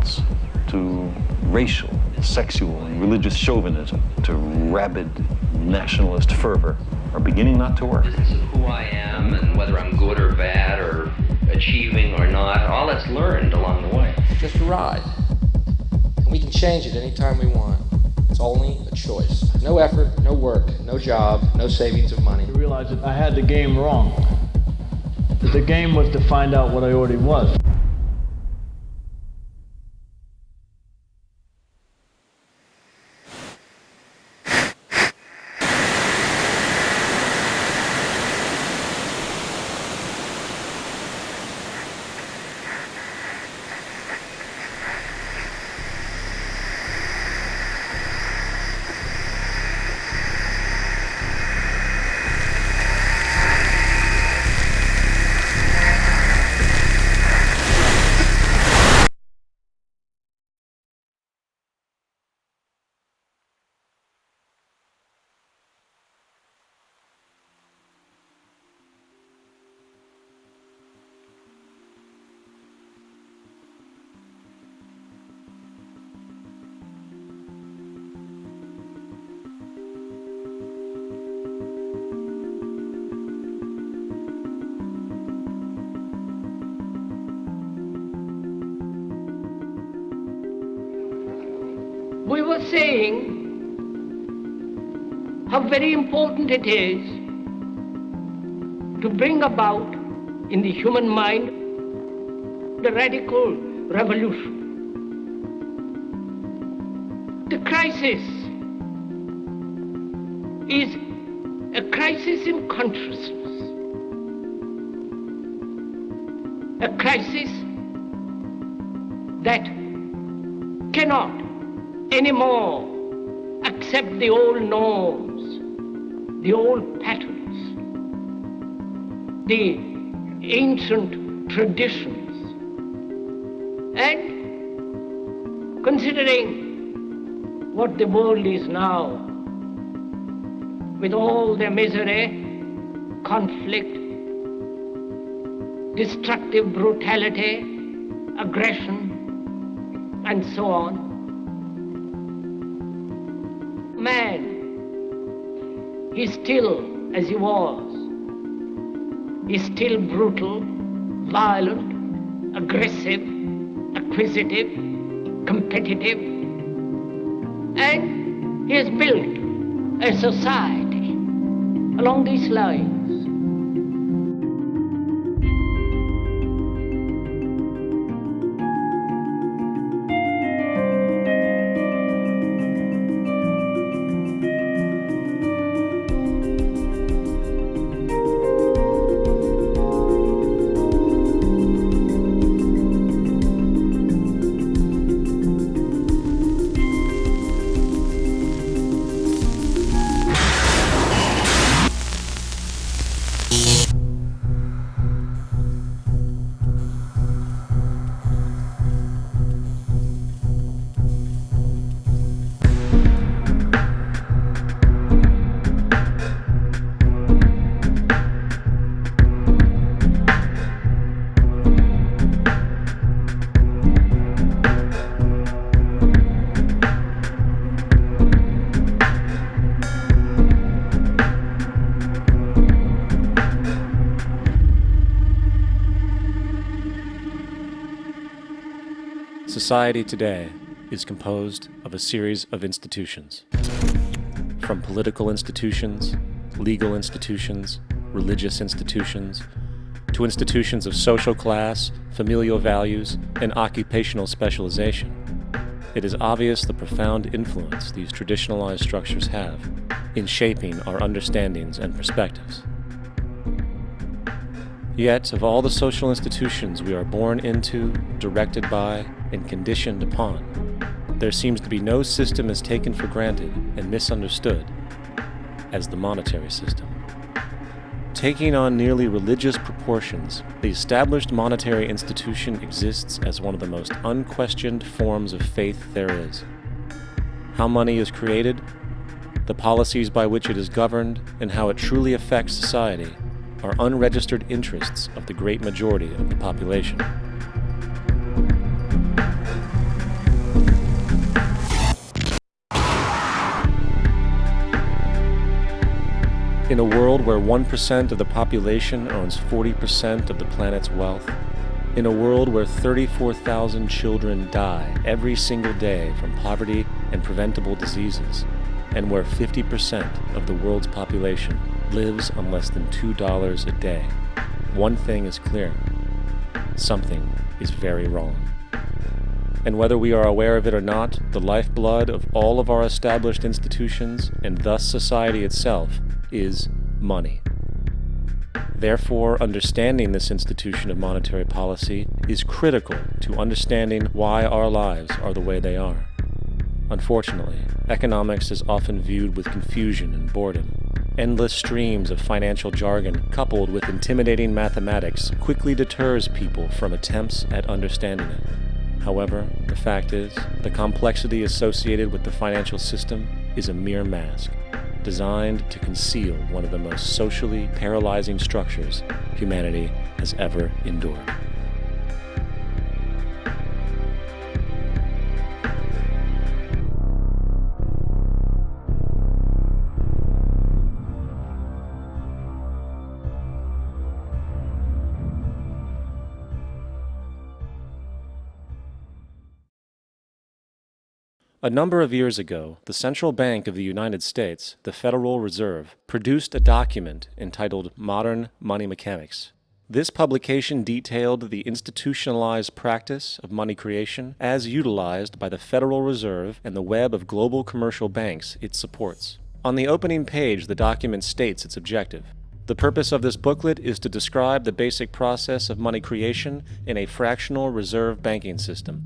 intolerance, to racial, sexual, and religious chauvinism, to rabid nationalist fervor are beginning not to work. Business of who I am and whether I'm good or bad or achieving or not, all that's learned along the way. Just a ride. And we can change it anytime we want. It's only a choice. No effort, no work, no job, no savings of money. I realized that I had the game wrong. That the game was to find out what I already was. We were saying how very important it is to bring about in the human mind the radical revolution. The crisis is a crisis in consciousness, a crisis that cannot anymore accept the old norms, the old patterns, the ancient traditions. And considering what the world is now, with all the misery, conflict, destructive brutality, aggression, and so on, man is still as he was. He's still brutal, violent, aggressive, acquisitive, competitive, and he has built a society along these lines. Society today is composed of a series of institutions. From political institutions, legal institutions, religious institutions, to institutions of social class, familial values, and occupational specialization. It is obvious the profound influence these traditionalized structures have in shaping our understandings and perspectives. Yet, of all the social institutions we are born into, directed by, and conditioned upon, there seems to be no system as taken for granted and misunderstood as the monetary system. Taking on nearly religious proportions, the established monetary institution exists as one of the most unquestioned forms of faith there is. How money is created, the policies by which it is governed, and how it truly affects society are unregistered interests of the great majority of the population. In a world where 1% of the population owns 40% of the planet's wealth, in a world where 34,000 children die every single day from poverty and preventable diseases, and where 50% of the world's population lives on less than $2 a day, one thing is clear: something is very wrong. And whether we are aware of it or not, the lifeblood of all of our established institutions, and thus society itself, is money. Therefore, understanding this institution of monetary policy is critical to understanding why our lives are the way they are. Unfortunately, economics is often viewed with confusion and boredom. Endless streams of financial jargon coupled with intimidating mathematics quickly deters people from attempts at understanding it. However, the fact is, the complexity associated with the financial system is a mere mask, designed to conceal one of the most socially paralyzing structures humanity has ever endured. A number of years ago, the Central Bank of the United States, the Federal Reserve, produced a document entitled Modern Money Mechanics. This publication detailed the institutionalized practice of money creation as utilized by the Federal Reserve and the web of global commercial banks it supports. On the opening page, the document states its objective. The purpose of this booklet is to describe the basic process of money creation in a fractional reserve banking system.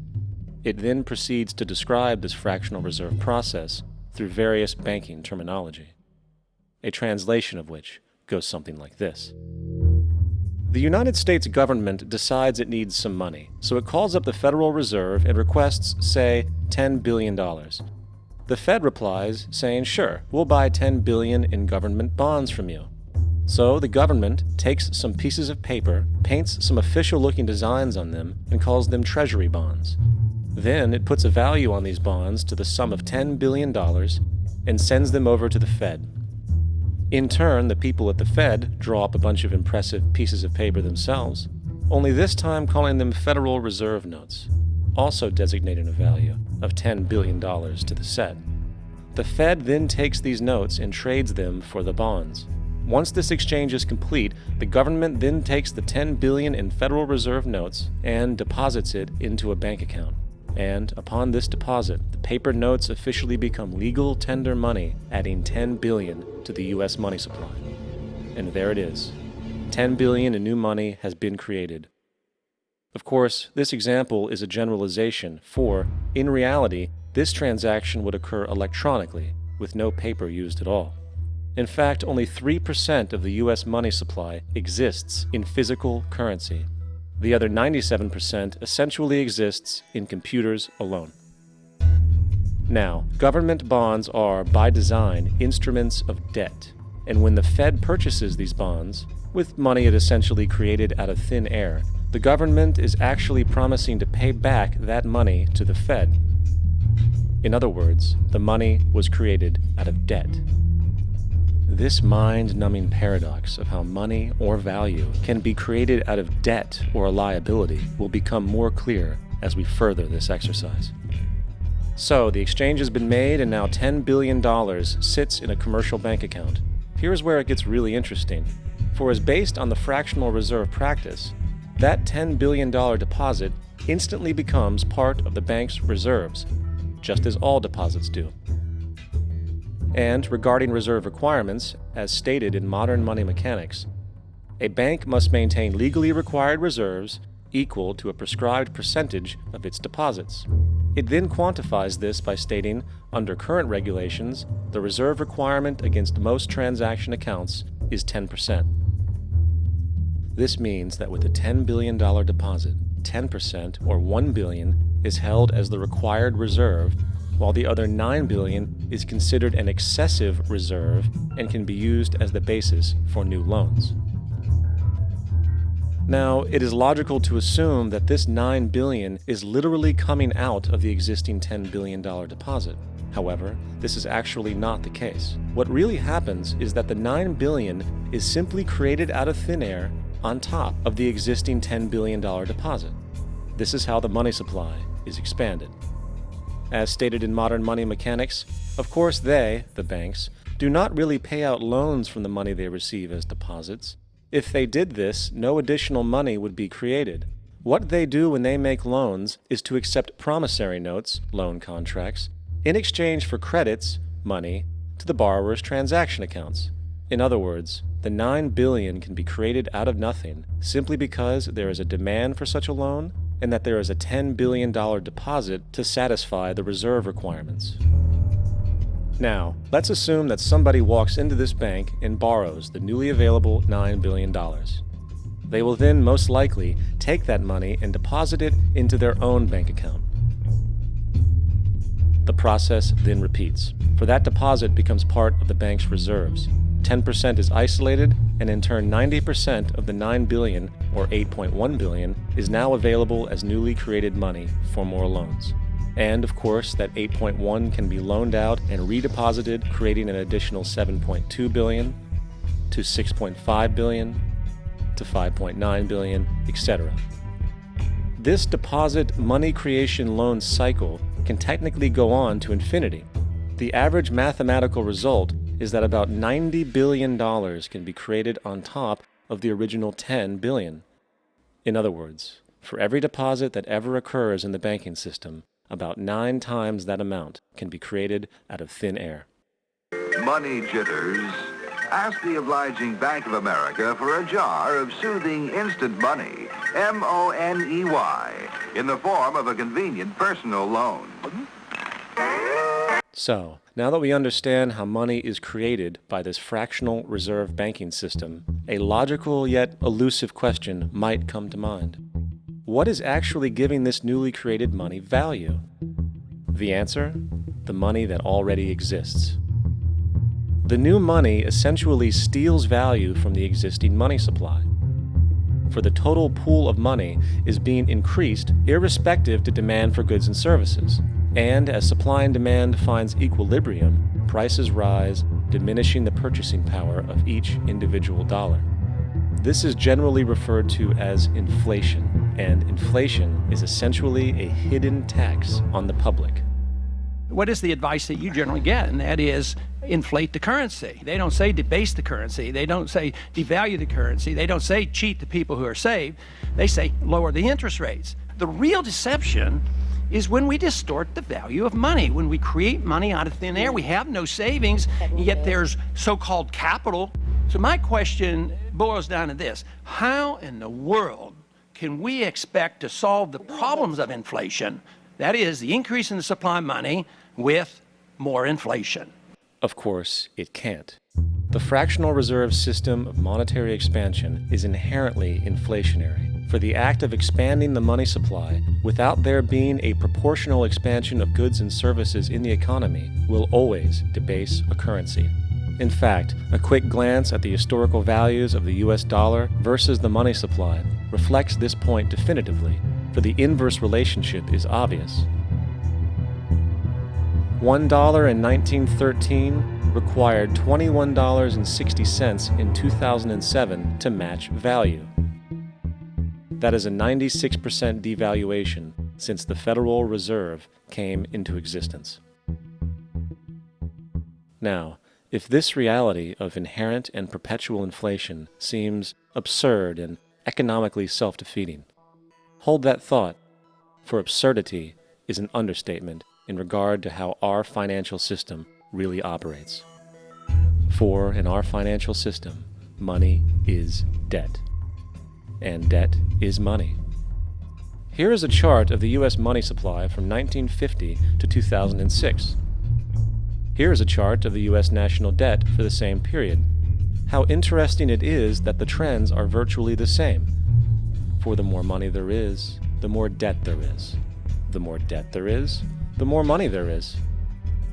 It then proceeds to describe this fractional reserve process through various banking terminology, a translation of which goes something like this. The United States government decides it needs some money, so it calls up the Federal Reserve and requests, say, $10 billion. The Fed replies, saying, sure, we'll buy $10 billion in government bonds from you. So the government takes some pieces of paper, paints some official-looking designs on them, and calls them treasury bonds. Then it puts a value on these bonds to the sum of $10 billion and sends them over to the Fed. In turn, the people at the Fed draw up a bunch of impressive pieces of paper themselves, only this time calling them Federal Reserve notes, also designating a value of $10 billion to the set. The Fed then takes these notes and trades them for the bonds. Once this exchange is complete, the government then takes the $10 billion in Federal Reserve notes and deposits it into a bank account. And upon this deposit, the paper notes officially become legal tender money, adding $10 billion to the U.S. money supply. And there it is. $10 billion in new money has been created. Of course, this example is a generalization, for, in reality, this transaction would occur electronically, with no paper used at all. In fact, only 3% of the U.S. money supply exists in physical currency. The other 97% essentially exists in computers alone. Now, government bonds are, by design, instruments of debt, and when the Fed purchases these bonds, with money it essentially created out of thin air, the government is actually promising to pay back that money to the Fed. In other words, the money was created out of debt. This mind-numbing paradox of how money or value can be created out of debt or a liability will become more clear as we further this exercise. So, the exchange has been made and now $10 billion sits in a commercial bank account. Here's where it gets really interesting. For as based on the fractional reserve practice, that $10 billion deposit instantly becomes part of the bank's reserves, just as all deposits do. And regarding reserve requirements, as stated in Modern Money Mechanics, a bank must maintain legally required reserves equal to a prescribed percentage of its deposits. It then quantifies this by stating, under current regulations, the reserve requirement against most transaction accounts is 10%. This means that with a $10 billion deposit, 10% or $1 billion is held as the required reserve, while the other $9 billion is considered an excessive reserve and can be used as the basis for new loans. Now, it is logical to assume that this $9 billion is literally coming out of the existing $10 billion deposit. However, this is actually not the case. What really happens is that the $9 billion is simply created out of thin air on top of the existing $10 billion deposit. This is how the money supply is expanded. As stated in modern money mechanics, of course they, the banks, do not really pay out loans from the money they receive as deposits. If they did this, no additional money would be created. What they do when they make loans is to accept promissory notes, loan contracts, in exchange for credits, money, to the borrower's transaction accounts. In other words, the $9 billion can be created out of nothing simply because there is a demand for such a loan and that there is a $10 billion deposit to satisfy the reserve requirements. Now, let's assume that somebody walks into this bank and borrows the newly available $9 billion. They will then most likely take that money and deposit it into their own bank account. The process then repeats, for that deposit becomes part of the bank's reserves. 10% is isolated, and in turn 90% of the $9 billion, or $8.1 billion, is now available as newly created money for more loans. And of course, that 8.1 can be loaned out and redeposited, creating an additional 7.2 billion to 6.5 billion to 5.9 billion, etc. This deposit money creation loan cycle can technically go on to infinity. The average mathematical result is that about $90 billion can be created on top of the original $10 billion. In other words, for every deposit that ever occurs in the banking system, about 9 times that amount can be created out of thin air. Money jitters. Ask the obliging Bank of America for a jar of soothing instant money, M-O-N-E-Y, in the form of a convenient personal loan. So, now that we understand how money is created by this fractional reserve banking system, a logical yet elusive question might come to mind. What is actually giving this newly created money value? The answer? The money that already exists. The new money essentially steals value from the existing money supply. For the total pool of money is being increased irrespective to demand for goods and services. And as supply and demand finds equilibrium, prices rise, diminishing the purchasing power of each individual dollar. This is generally referred to as inflation, and inflation is essentially a hidden tax on the public. What is the advice that you generally get? And that is inflate the currency. They don't say debase the currency. They don't say devalue the currency. They don't say cheat the people who are saved. They say lower the interest rates. The real deception is when we distort the value of money. When we create money out of thin air, we have no savings, and yet there's so-called capital. So my question boils down to this: how in the world can we expect to solve the problems of inflation, that is, the increase in the supply of money, with more inflation? Of course, it can't. The fractional reserve system of monetary expansion is inherently inflationary. For the act of expanding the money supply, without there being a proportional expansion of goods and services in the economy, will always debase a currency. In fact, a quick glance at the historical values of the US dollar versus the money supply reflects this point definitively, for the inverse relationship is obvious. $1 in 1913 required $21.60 in 2007 to match value. That is a 96% devaluation since the Federal Reserve came into existence. Now, if this reality of inherent and perpetual inflation seems absurd and economically self-defeating, hold that thought, for absurdity is an understatement in regard to how our financial system really operates. For in our financial system, money is debt. And debt is money. Here is a chart of the U.S. money supply from 1950 to 2006. Here is a chart of the U.S. national debt for the same period. How interesting it is that the trends are virtually the same. For the more money there is, the more debt there is. The more debt there is, the more money there is.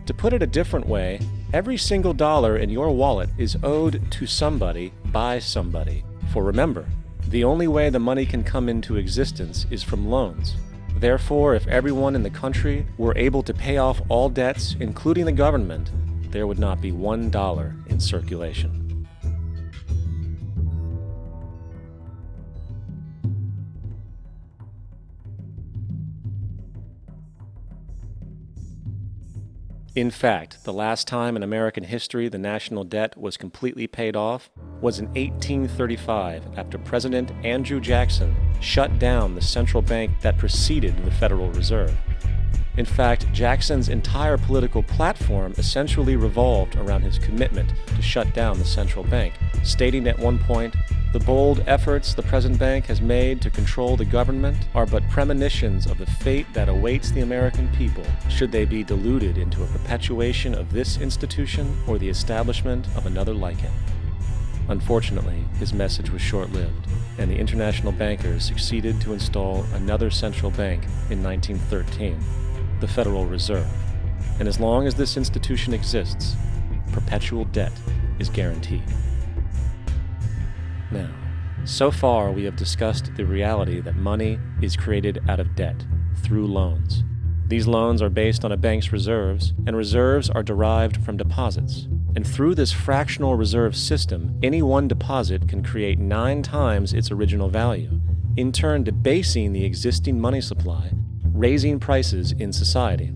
To put it a different way, every single dollar in your wallet is owed to somebody by somebody. For remember, the only way the money can come into existence is from loans. Therefore, if everyone in the country were able to pay off all debts, including the government, there would not be $1 in circulation. In fact, the last time in American history the national debt was completely paid off was in 1835 after President Andrew Jackson shut down the central bank that preceded the Federal Reserve. In fact, Jackson's entire political platform essentially revolved around his commitment to shut down the central bank, stating at one point, "The bold efforts the present bank has made to control the government are but premonitions of the fate that awaits the American people should they be deluded into a perpetuation of this institution or the establishment of another like it." Unfortunately, his message was short-lived, and the international bankers succeeded to install another central bank in 1913, the Federal Reserve. And as long as this institution exists, perpetual debt is guaranteed. Now, so far we have discussed the reality that money is created out of debt, through loans. These loans are based on a bank's reserves, and reserves are derived from deposits. And through this fractional reserve system, any one deposit can create 9 times its original value, in turn debasing the existing money supply, raising prices in society.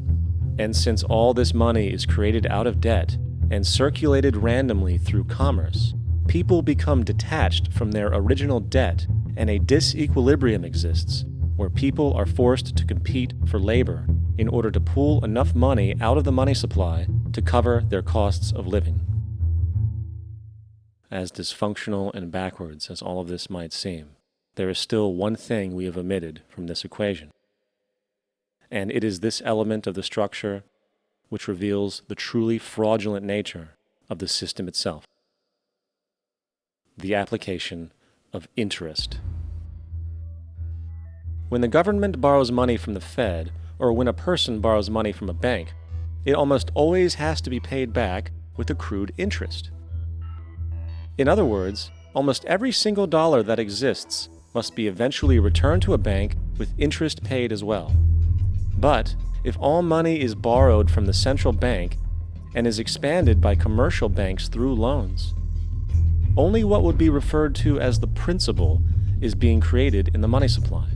And since all this money is created out of debt and circulated randomly through commerce, people become detached from their original debt, and a disequilibrium exists where people are forced to compete for labor in order to pool enough money out of the money supply to cover their costs of living. As dysfunctional and backwards as all of this might seem, there is still one thing we have omitted from this equation. And it is this element of the structure which reveals the truly fraudulent nature of the system itself: the application of interest. When the government borrows money from the Fed, or when a person borrows money from a bank, it almost always has to be paid back with accrued interest. In other words, almost every single dollar that exists must be eventually returned to a bank with interest paid as well. But if all money is borrowed from the central bank and is expanded by commercial banks through loans, only what would be referred to as the principal is being created in the money supply.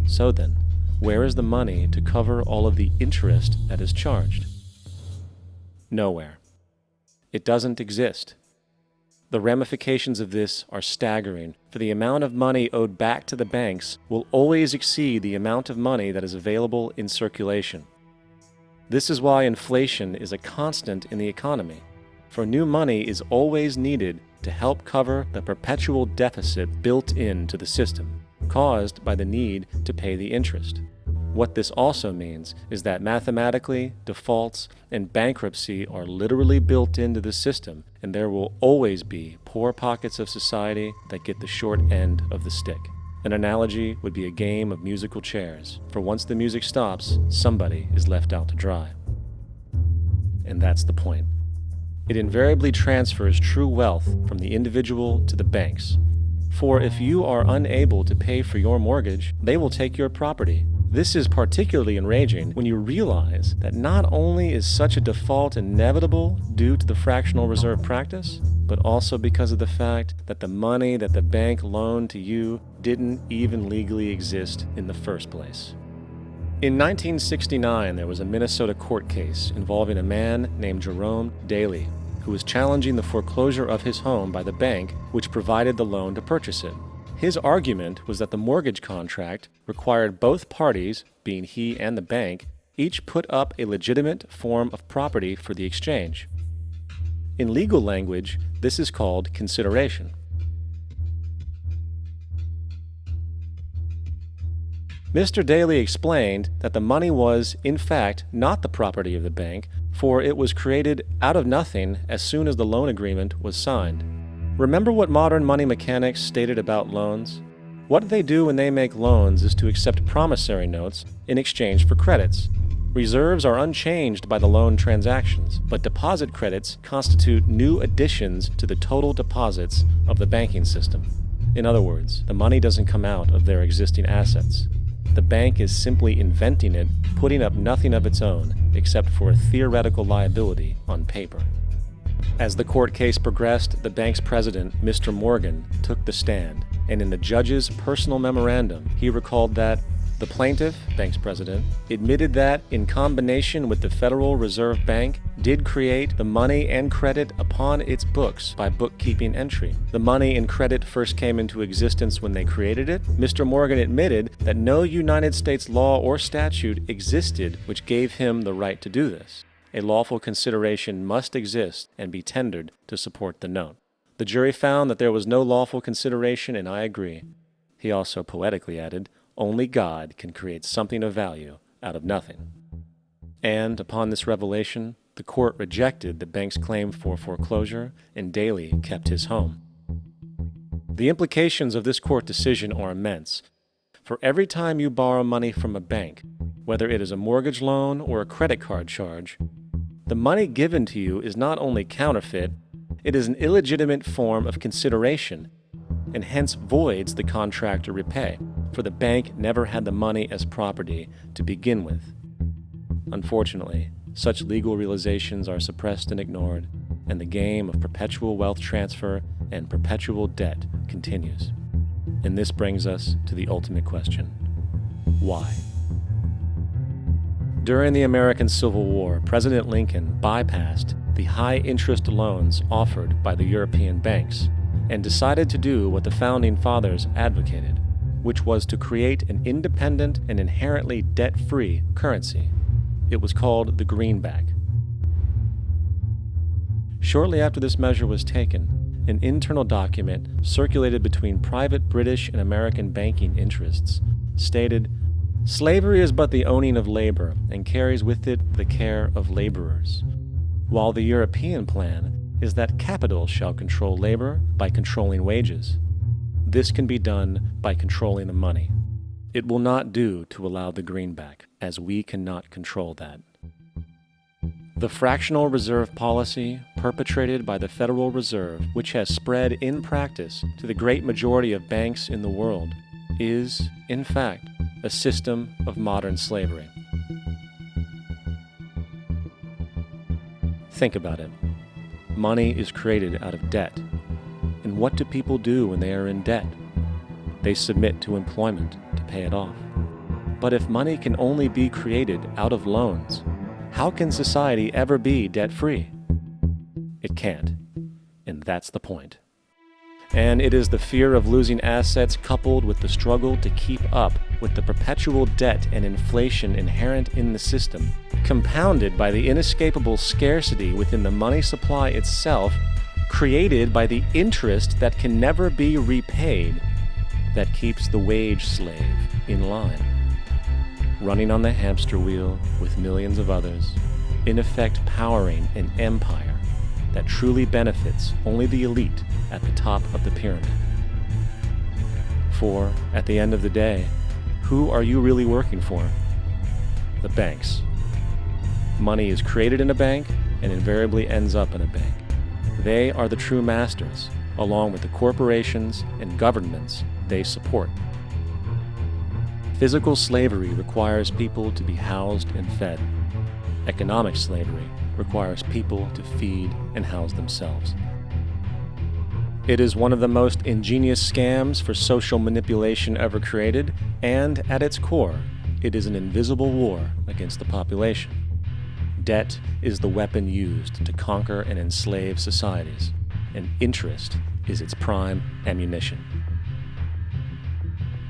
So then, where is the money to cover all of the interest that is charged? Nowhere. It doesn't exist. The ramifications of this are staggering, for the amount of money owed back to the banks will always exceed the amount of money that is available in circulation. This is why inflation is a constant in the economy, for new money is always needed to help cover the perpetual deficit built into the system, caused by the need to pay the interest. What this also means is that mathematically, defaults and bankruptcy are literally built into the system, and there will always be poor pockets of society that get the short end of the stick. An analogy would be a game of musical chairs, for once the music stops, somebody is left out to dry. And that's the point. It invariably transfers true wealth from the individual to the banks. For if you are unable to pay for your mortgage, they will take your property. This is particularly enraging when you realize that not only is such a default inevitable due to the fractional reserve practice, but also because of the fact that the money that the bank loaned to you didn't even legally exist in the first place. In 1969, there was a Minnesota court case involving a man named Jerome Daley, who was challenging the foreclosure of his home by the bank which provided the loan to purchase it. His argument was that the mortgage contract required both parties, being he and the bank, each put up a legitimate form of property for the exchange. In legal language, this is called consideration. Mr. Daley explained that the money was, in fact, not the property of the bank, for it was created out of nothing as soon as the loan agreement was signed. Remember what modern money mechanics stated about loans? What they do when they make loans is to accept promissory notes in exchange for credits. Reserves are unchanged by the loan transactions, but deposit credits constitute new additions to the total deposits of the banking system. In other words, the money doesn't come out of their existing assets. the bank is simply inventing it, putting up nothing of its own except for a theoretical liability on paper. As the court case progressed, the bank's president, Mr. Morgan, took the stand, and in the judge's personal memorandum, he recalled that the plaintiff, bank's president, admitted that, in combination with the Federal Reserve Bank, did create the money and credit upon its books by bookkeeping entry. The money and credit first came into existence when they created it. Mr. Morgan admitted that no United States law or statute existed which gave him the right to do this. A lawful consideration must exist and be tendered to support the note. The jury found that there was no lawful consideration, and I agree. He also poetically added, only God can create something of value out of nothing. And upon this revelation, the court rejected the bank's claim for foreclosure, and Daley kept his home. The implications of this court decision are immense. For every time you borrow money from a bank, whether it is a mortgage loan or a credit card charge, the money given to you is not only counterfeit, it is an illegitimate form of consideration, and hence voids the contract to repay, for the bank never had the money as property to begin with. Unfortunately, such legal realizations are suppressed and ignored, and the game of perpetual wealth transfer and perpetual debt continues. And this brings us to the ultimate question: why? During the American Civil War, President Lincoln bypassed the high-interest loans offered by the European banks and decided to do what the Founding Fathers advocated, which was to create an independent and inherently debt-free currency. It was called the greenback. Shortly after this measure was taken, an internal document circulated between private British and American banking interests stated, "Slavery is but the owning of labor and carries with it the care of laborers, while the European plan is that capital shall control labor by controlling wages. This can be done by controlling the money. It will not do to allow the greenback, as we cannot control that." The fractional reserve policy perpetrated by the Federal Reserve, which has spread in practice to the great majority of banks in the world, is, in fact, a system of modern slavery. Think about it. Money is created out of debt. And what do people do when they are in debt? They submit to employment to pay it off. But if money can only be created out of loans, how can society ever be debt-free? It can't. And that's the point. And it is the fear of losing assets coupled with the struggle to keep up with the perpetual debt and inflation inherent in the system, compounded by the inescapable scarcity within the money supply itself, created by the interest that can never be repaid, that keeps the wage slave in line, running on the hamster wheel with millions of others, in effect powering an empire that truly benefits only the elite at the top of the pyramid. For, at the end of the day, who are you really working for? The banks. Money is created in a bank and invariably ends up in a bank. They are the true masters, along with the corporations and governments they support. Physical slavery requires people to be housed and fed. Economic slavery requires people to feed and house themselves. It is one of the most ingenious scams for social manipulation ever created, and at its core, it is an invisible war against the population. Debt is the weapon used to conquer and enslave societies, and interest is its prime ammunition.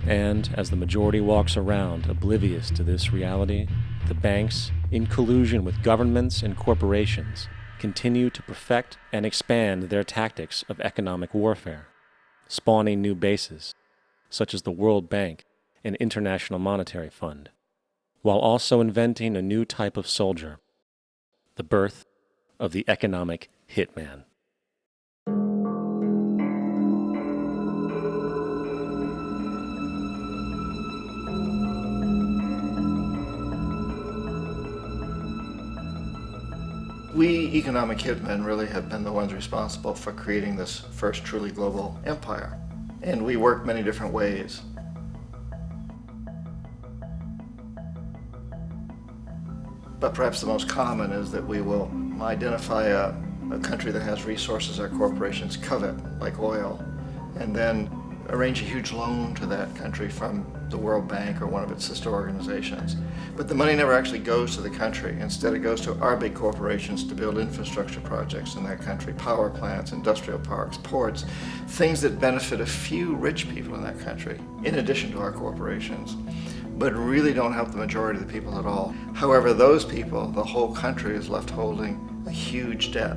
And as the majority walks around oblivious to this reality, the banks, in collusion with governments and corporations, continue to perfect and expand their tactics of economic warfare, spawning new bases, such as the World Bank and International Monetary Fund, while also inventing a new type of soldier, the birth of the economic hitman. We economic hitmen really have been the ones responsible for creating this first truly global empire. And we work many different ways. But perhaps the most common is that we will identify a country that has resources our corporations covet, like oil, and then arrange a huge loan to that country from the World Bank or one of its sister organizations. But the money never actually goes to the country. Instead, it goes to our big corporations to build infrastructure projects in that country, power plants, industrial parks, ports, things that benefit a few rich people in that country, in addition to our corporations, but really don't help the majority of the people at all. However, those people, the whole country is left holding a huge debt.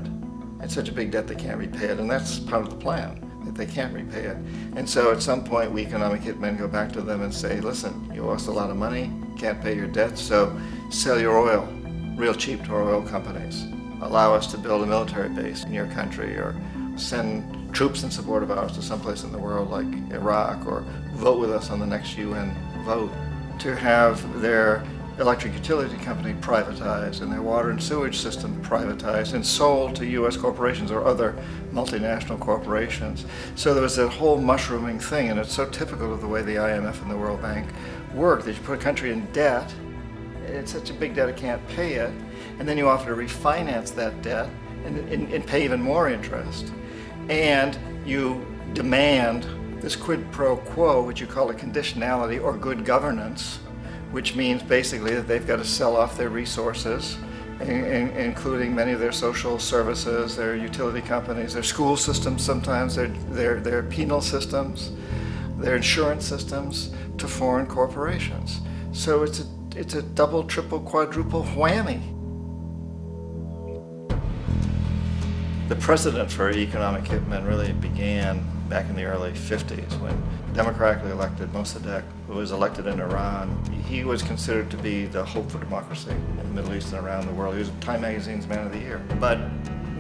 It's such a big debt they can't repay it, and that's part of the plan, that they can't repay it. And so at some point, we economic hitmen go back to them and say, listen, you owe us a lot of money, can't pay your debts, so sell your oil real cheap to our oil companies. Allow us to build a military base in your country, or send troops in support of ours to someplace in the world like Iraq, or vote with us on the next UN vote. To have their electric utility company privatized and their water and sewage system privatized and sold to U.S. corporations or other multinational corporations. So there was that whole mushrooming thing, and it's so typical of the way the IMF and the World Bank work, that you put a country in debt, it's such a big debt it can't pay it, and then you offer to refinance that debt and pay even more interest. And you demand this quid pro quo, which you call a conditionality or good governance, which means basically that they've got to sell off their resources, including many of their social services, their utility companies, their school systems sometimes, their penal systems, their insurance systems, to foreign corporations. So it's a double, triple, quadruple whammy. The precedent for economic hitmen really began back in the early 50s when democratically elected Mossadegh, who was elected in Iran, he was considered to be the hope for democracy in the Middle East and around the world. He was Time Magazine's Man of the Year. But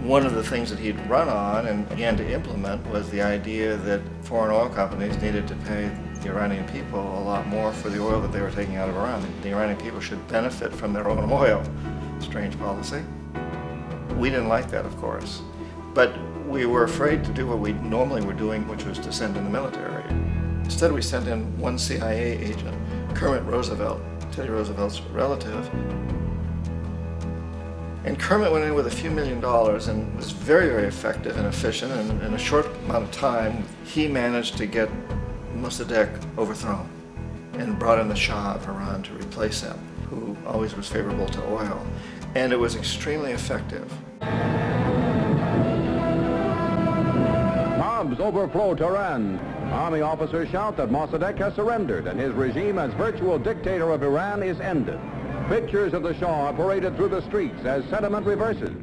one of the things that he'd run on and began to implement was the idea that foreign oil companies needed to pay the Iranian people a lot more for the oil that they were taking out of Iran. The Iranian people should benefit from their own oil. Strange policy. We didn't like that, of course. But we were afraid to do what we normally were doing, which was to send in the military. Instead, we sent in one CIA agent, Kermit Roosevelt, Teddy Roosevelt's relative. And Kermit went in with a few $1 million and was very, very effective and efficient. And in a short amount of time, he managed to get Mossadegh overthrown and brought in the Shah of Iran to replace him, who always was favorable to oil. And it was extremely effective. Mobs overflow Tehran. Army officers shout that Mossadegh has surrendered and his regime as virtual dictator of Iran is ended. Pictures of the Shah are paraded through the streets as sentiment reverses.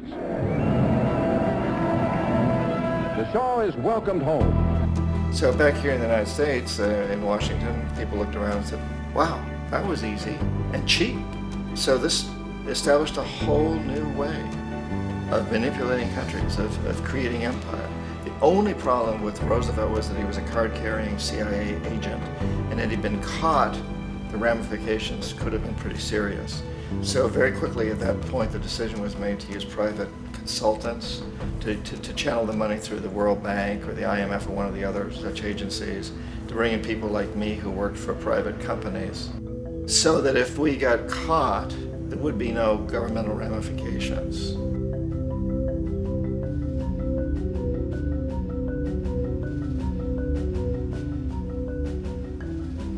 The Shah is welcomed home. So back here in the United States, in Washington, people looked around and said, wow, that was easy and cheap. So this established a whole new way of manipulating countries, of creating empire. The only problem with Roosevelt was that he was a card-carrying CIA agent, and had he been caught, the ramifications could have been pretty serious. So very quickly at that point, the decision was made to use private consultants to channel the money through the World Bank or the IMF or one of the other such agencies, to bring in people like me who worked for private companies, so that if we got caught, there would be no governmental ramifications.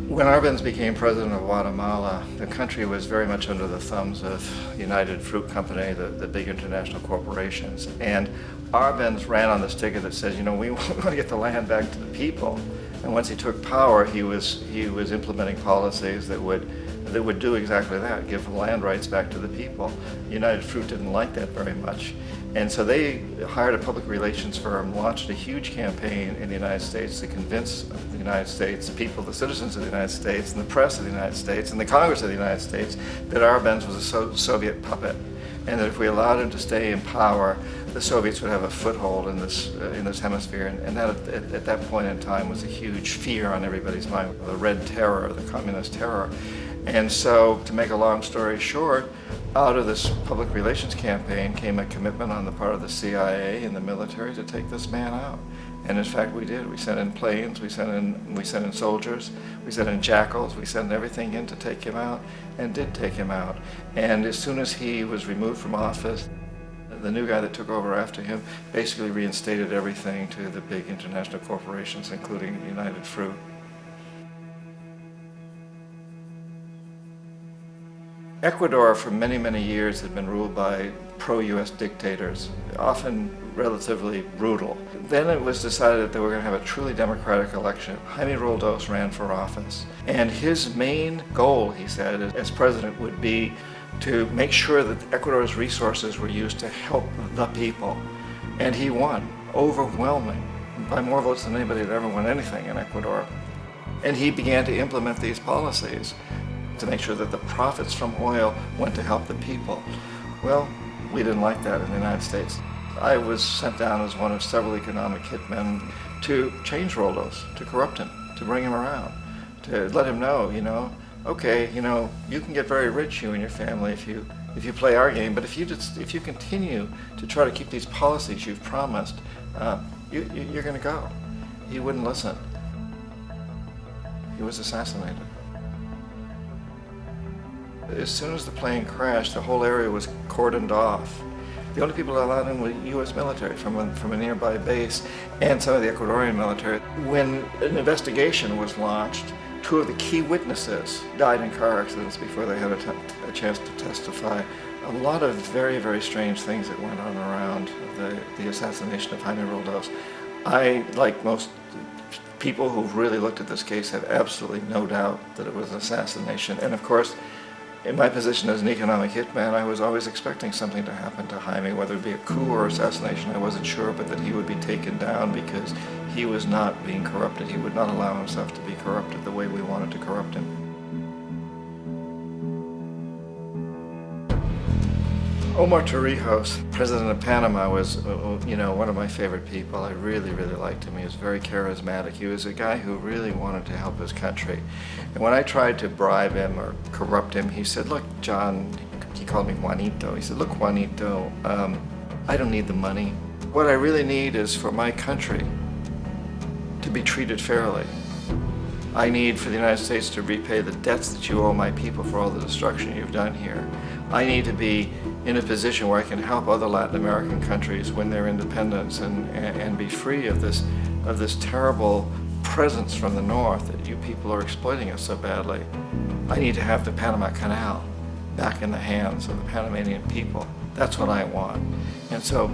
When Arbenz became president of Guatemala, the country was very much under the thumbs of United Fruit Company, the big international corporations. And Arbenz ran on this ticket that says, you know, we want to get the land back to the people. And once he took power, he was implementing policies that would do exactly that, give land rights back to the people. United Fruit didn't like that very much. And so they hired a public relations firm, launched a huge campaign in the United States to convince the United States people, the citizens of the United States, and the press of the United States, and the Congress of the United States, that Arbenz was a Soviet puppet, and that if we allowed him to stay in power, the Soviets would have a foothold in this hemisphere. And that at that point in time was a huge fear on everybody's mind, the Red Terror, the Communist Terror. And so, to make a long story short, Out of this public relations campaign came a commitment on the part of the CIA and the military to take this man out. And in fact, we did. We sent in planes, we sent in soldiers, we sent in jackals, we sent everything in to take him out, and did take him out. And as soon as he was removed from office, the new guy that took over after him basically reinstated everything to the big international corporations, including United Fruit. Ecuador for many, many years had been ruled by pro-US dictators, often relatively brutal. Then it was decided that they were going to have a truly democratic election. Jaime Roldos ran for office, and his main goal, he said, as president would be to make sure that Ecuador's resources were used to help the people. And he won, overwhelming, by more votes than anybody had ever won anything in Ecuador. And he began to implement these policies to make sure that the profits from oil went to help the people. Well, we didn't like that in the United States. I was sent down as one of several economic hitmen to change Roldos, to corrupt him, to bring him around, to let him know, okay, you can get very rich, you and your family, if you play our game, but if you continue to try to keep these policies you've promised, you're going to go. He wouldn't listen. He was assassinated. As soon as the plane crashed, the whole area was cordoned off. The only people allowed in were U.S. military from a nearby base and some of the Ecuadorian military. When an investigation was launched, 2 of the key witnesses died in car accidents before they had a chance to testify. A lot of very, very strange things that went on around the assassination of Jaime Roldos. I, like most people who've really looked at this case, have absolutely no doubt that it was an assassination. And of course, in my position as an economic hitman, I was always expecting something to happen to Jaime, whether it be a coup or assassination, I wasn't sure, but that he would be taken down because he was not being corrupted. He would not allow himself to be corrupted the way we wanted to corrupt him. Omar Torrijos, president of Panama, was, one of my favorite people. I really, really liked him. He was very charismatic. He was a guy who really wanted to help his country. And when I tried to bribe him or corrupt him, he said, look, John, he called me Juanito. He said, look, Juanito, I don't need the money. What I really need is for my country to be treated fairly. I need for the United States to repay the debts that you owe my people for all the destruction you've done here. I need to be in a position where I can help other Latin American countries win their independence and be free of this terrible presence from the north that you people are exploiting us so badly. I need to have the Panama Canal back in the hands of the Panamanian people. That's what I want. And so,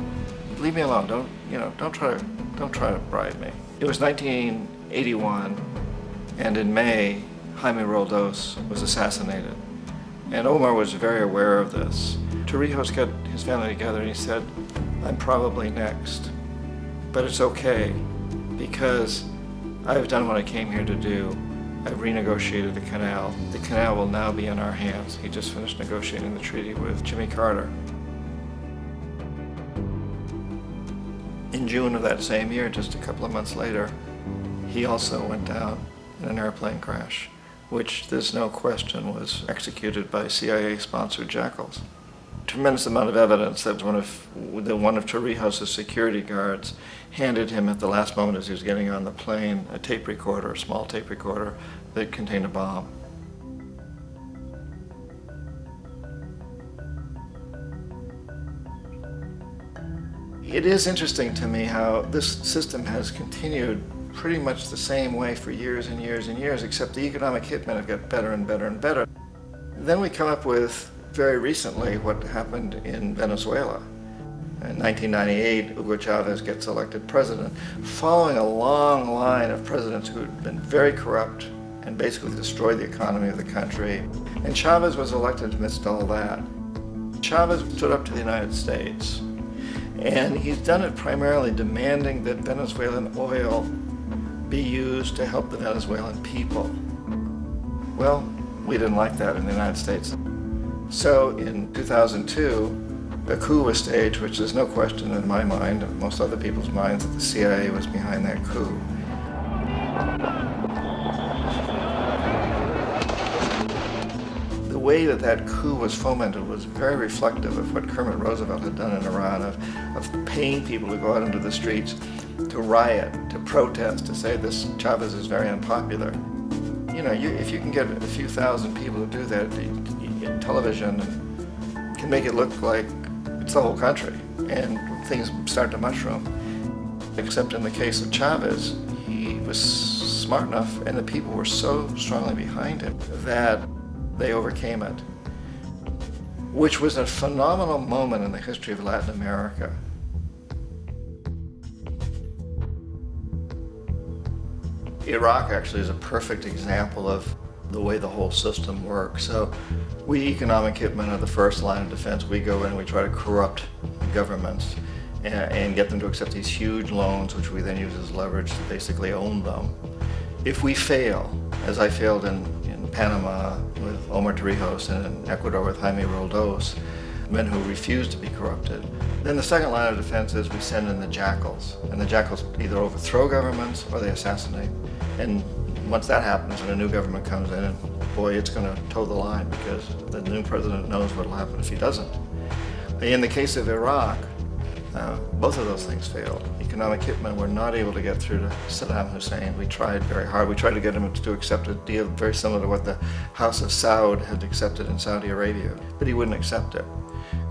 leave me alone. Don't try to bribe me. It was 1981, and in May, Jaime Roldos was assassinated. And Omar was very aware of this. Torrijos got his family together and he said, I'm probably next, but it's okay because I've done what I came here to do. I've renegotiated the canal. The canal will now be in our hands. He just finished negotiating the treaty with Jimmy Carter. In June of that same year, just a couple of months later, he also went down in an airplane crash, which there's no question was executed by CIA-sponsored jackals. Tremendous amount of evidence that one of Torrijos' security guards handed him at the last moment as he was getting on the plane a tape recorder, a small tape recorder that contained a bomb. It is interesting to me how this system has continued pretty much the same way for years and years and years, except the economic hitmen have got better and better and better. Then we come up with, very recently, what happened in Venezuela. In 1998, Hugo Chavez gets elected president, following a long line of presidents who had been very corrupt and basically destroyed the economy of the country. And Chavez was elected amidst all that. Chavez stood up to the United States, and he's done it primarily demanding that Venezuelan oil be used to help the Venezuelan people. Well, we didn't like that in the United States. So in 2002, a coup was staged, which there's no question in my mind, and most other people's minds, that the CIA was behind that coup. The the way that that coup was fomented was very reflective of what Kermit Roosevelt had done in Iran, of paying people to go out into the streets, to riot, to protest, to say this Chavez is very unpopular. You know, if you can get a few thousand people to do that in television, can make it look like it's the whole country, and things start to mushroom. Except in the case of Chavez, he was smart enough, and the people were so strongly behind him that they overcame it, which was a phenomenal moment in the history of Latin America. Iraq actually is a perfect example of the way the whole system works. So we economic hitmen are the first line of defense. We go in and we try to corrupt governments and get them to accept these huge loans, which we then use as leverage to basically own them. If we fail, as I failed in Panama with Omar Torrijos and in Ecuador with Jaime Roldos, men who refused to be corrupted, then the second line of defense is we send in the jackals. And the jackals either overthrow governments or they assassinate. And once that happens and a new government comes in, and boy, it's going to toe the line because the new president knows what will happen if he doesn't. In the case of Iraq, both of those things failed. Economic hitmen were not able to get through to Saddam Hussein. We tried very hard. We tried to get him to accept a deal very similar to what the House of Saud had accepted in Saudi Arabia, but he wouldn't accept it.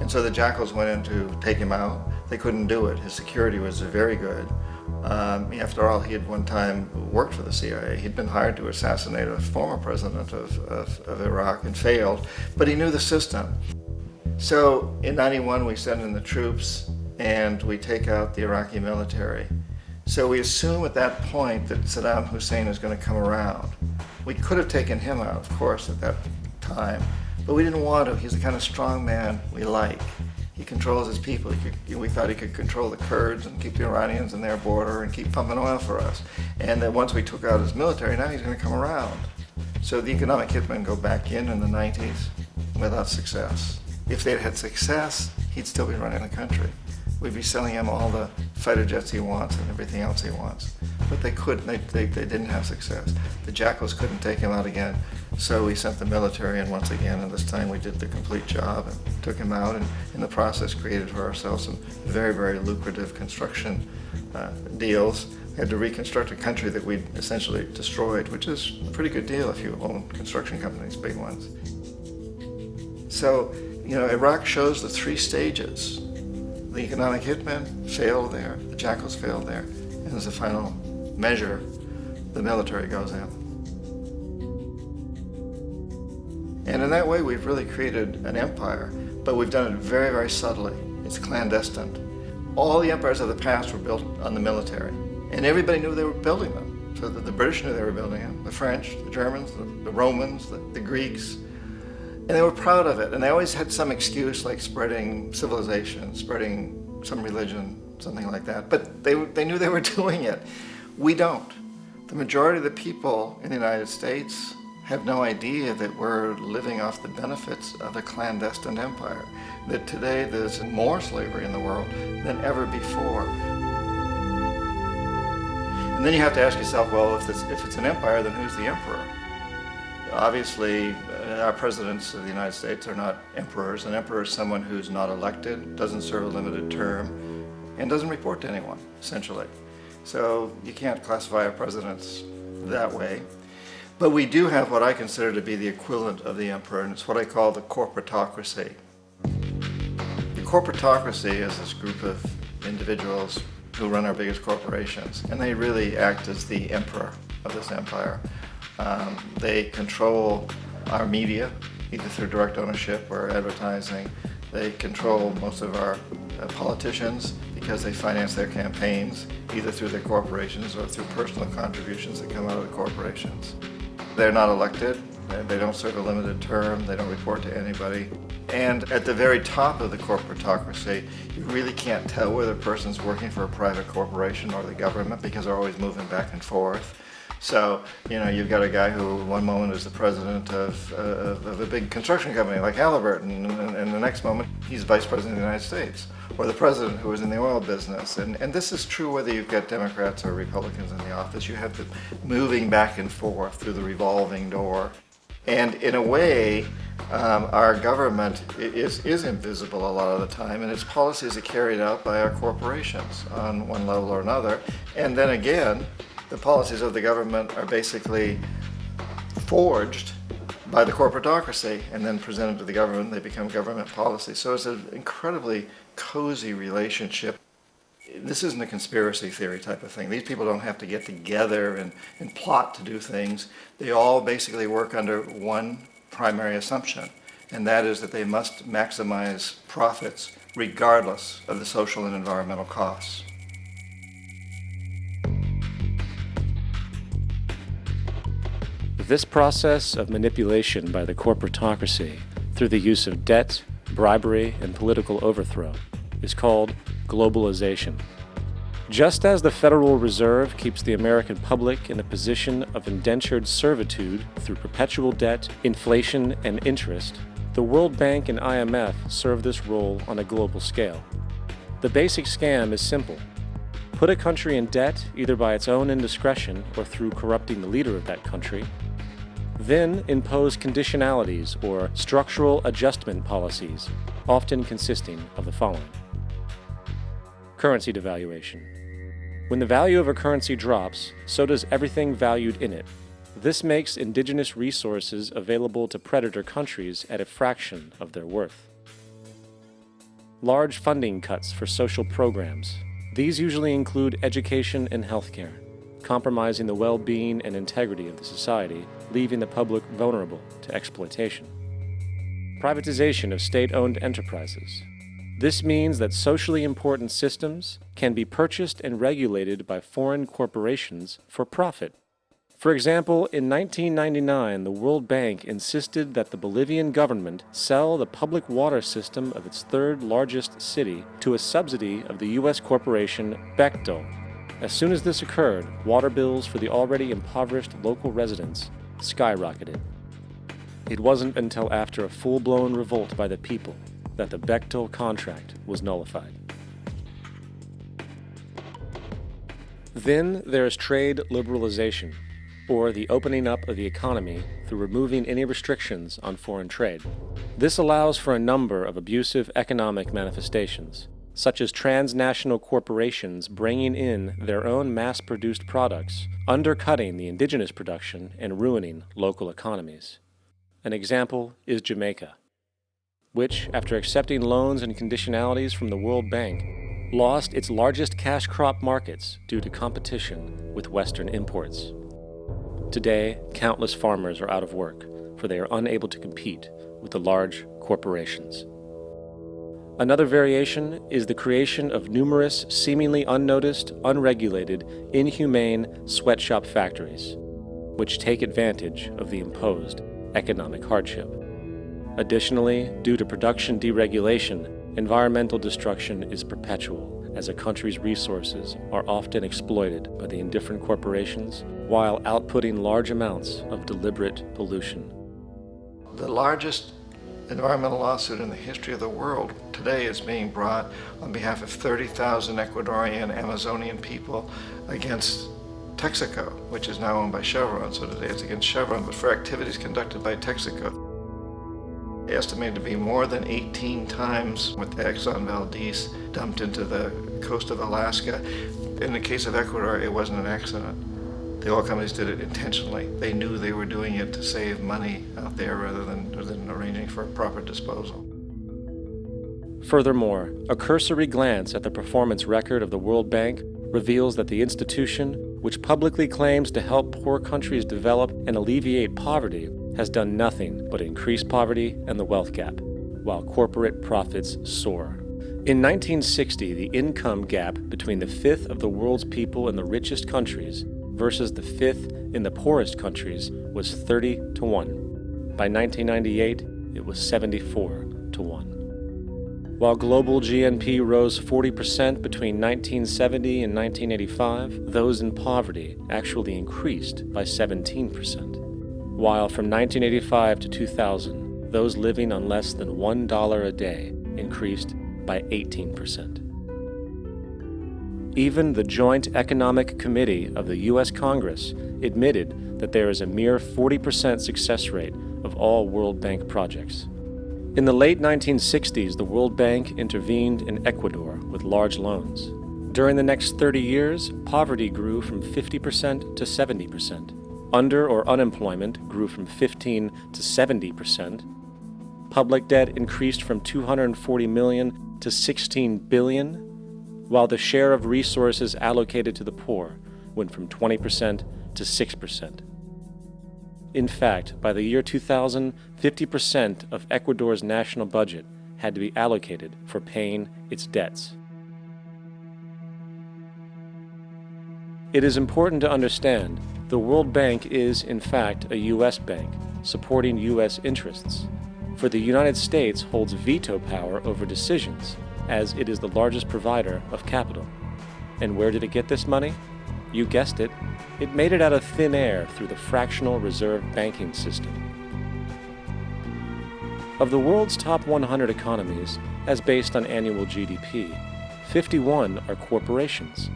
And so the jackals went in to take him out. They couldn't do it. His security was very good. After all, he had one time worked for the CIA. He'd been hired to assassinate a former president of Iraq and failed, but he knew the system. So in '91, we send in the troops and we take out the Iraqi military. So we assume at that point that Saddam Hussein is going to come around. We could have taken him out, of course, at that time, but we didn't want to. He's the kind of strong man we like. He controls his people. We thought he could control the Kurds and keep the Iranians in their border and keep pumping oil for us. And that once we took out his military, now he's going to come around. So the economic hitmen go back in the 90s without success. If they'd had success, he'd still be running the country. We'd be selling him all the fighter jets he wants and everything else he wants. But they couldn't, they didn't have success. The jackals couldn't take him out again, so we sent the military in once again, and this time we did the complete job and took him out, and in the process created for ourselves some very, very lucrative construction deals. We had to reconstruct a country that we'd essentially destroyed, which is a pretty good deal if you own construction companies, big ones. So, you know, Iraq shows the three stages. The economic hitmen failed there, the jackals failed there, and as a final measure, the military goes in. And in that way, we've really created an empire, but we've done it very, very subtly. It's clandestine. All the empires of the past were built on the military, and everybody knew they were building them. So the British knew they were building them, the French, the Germans, the Romans, the Greeks. And they were proud of it, and they always had some excuse like spreading civilization, spreading some religion, something like that. But they knew they were doing it. We don't. The majority of the people in the United States have no idea that we're living off the benefits of a clandestine empire, that today there's more slavery in the world than ever before. And then you have to ask yourself, well, if it's an empire, then who's the emperor? Obviously, our presidents of the United States are not emperors. An emperor is someone who's not elected, doesn't serve a limited term, and doesn't report to anyone, essentially. So you can't classify our presidents that way. But we do have what I consider to be the equivalent of the emperor, and it's what I call the corporatocracy. The corporatocracy is this group of individuals who run our biggest corporations, and they really act as the emperor of this empire. They control our media, either through direct ownership or advertising. They control most of our politicians because they finance their campaigns, either through their corporations or through personal contributions that come out of the corporations. They're not elected, they don't serve a limited term, they don't report to anybody. And at the very top of the corporatocracy, you really can't tell whether a person's working for a private corporation or the government because they're always moving back and forth. So, you know, you've got a guy who one moment is the president of a big construction company like Halliburton, and the next moment he's vice president of the United States, or the president who is in the oil business. And this is true whether you've got Democrats or Republicans in the office. You have the moving back and forth through the revolving door. And in a way, our government is invisible a lot of the time, and its policies are carried out by our corporations on one level or another. And then again, the policies of the government are basically forged by the corporatocracy and then presented to the government. They become government policy. So it's an incredibly cozy relationship. This isn't a conspiracy theory type of thing. These people don't have to get together and plot to do things. They all basically work under one primary assumption, and that is that they must maximize profits regardless of the social and environmental costs. This process of manipulation by the corporatocracy through the use of debt, bribery, and political overthrow is called globalization. Just as the Federal Reserve keeps the American public in a position of indentured servitude through perpetual debt, inflation, and interest, the World Bank and IMF serve this role on a global scale. The basic scam is simple. Put a country in debt either by its own indiscretion or through corrupting the leader of that country, then impose conditionalities or structural adjustment policies, often consisting of the following. Currency devaluation. When the value of a currency drops, so does everything valued in it. This makes indigenous resources available to predator countries at a fraction of their worth. Large funding cuts for social programs. These usually include education and healthcare, compromising the well-being and integrity of the society, leaving the public vulnerable to exploitation. Privatization of state-owned enterprises. This means that socially important systems can be purchased and regulated by foreign corporations for profit. For example, in 1999, the World Bank insisted that the Bolivian government sell the public water system of its third largest city to a subsidy of the U.S. corporation Bechtel. As soon as this occurred, water bills for the already impoverished local residents skyrocketed. It wasn't until after a full-blown revolt by the people that the Bechtel contract was nullified. Then there is trade liberalization, or the opening up of the economy through removing any restrictions on foreign trade. This allows for a number of abusive economic manifestations, such as transnational corporations bringing in their own mass-produced products, undercutting the indigenous production and ruining local economies. An example is Jamaica, which, after accepting loans and conditionalities from the World Bank, lost its largest cash crop markets due to competition with Western imports. Today, countless farmers are out of work, for they are unable to compete with the large corporations. Another variation is the creation of numerous seemingly unnoticed, unregulated, inhumane sweatshop factories, which take advantage of the imposed economic hardship. Additionally, due to production deregulation, environmental destruction is perpetual, as a country's resources are often exploited by the indifferent corporations while outputting large amounts of deliberate pollution. The largest environmental lawsuit in the history of the world today is being brought on behalf of 30,000 Ecuadorian Amazonian people against Texaco, which is now owned by Chevron. So today it's against Chevron, but for activities conducted by Texaco. Estimated to be more than 18 times what the Exxon Valdez dumped into the coast of Alaska. In the case of Ecuador, it wasn't an accident. The oil companies did it intentionally. They knew they were doing it to save money out there rather than arranging for proper disposal. Furthermore, a cursory glance at the performance record of the World Bank reveals that the institution, which publicly claims to help poor countries develop and alleviate poverty, has done nothing but increase poverty and the wealth gap, while corporate profits soar. In 1960, the income gap between the fifth of the world's people in the richest countries versus the fifth in the poorest countries was 30-1. By 1998, it was 74-1. While global GNP rose 40% between 1970 and 1985, those in poverty actually increased by 17%. While from 1985 to 2000, those living on less than $1 a day increased by 18%. Even the Joint Economic Committee of the U.S. Congress admitted that there is a mere 40% success rate of all World Bank projects. In the late 1960s, the World Bank intervened in Ecuador with large loans. During the next 30 years, poverty grew from 50% to 70%. Under or unemployment grew from 15 to 70%. Public debt increased from 240 million to 16 billion, while the share of resources allocated to the poor went from 20% to 6%. In fact, by the year 2000, 50% of Ecuador's national budget had to be allocated for paying its debts. It is important to understand the World Bank is, in fact, a U.S. bank, supporting U.S. interests. For the United States holds veto power over decisions, as it is the largest provider of capital. And where did it get this money? You guessed it, it made it out of thin air through the fractional reserve banking system. Of the world's top 100 economies, as based on annual GDP, 51 are corporations,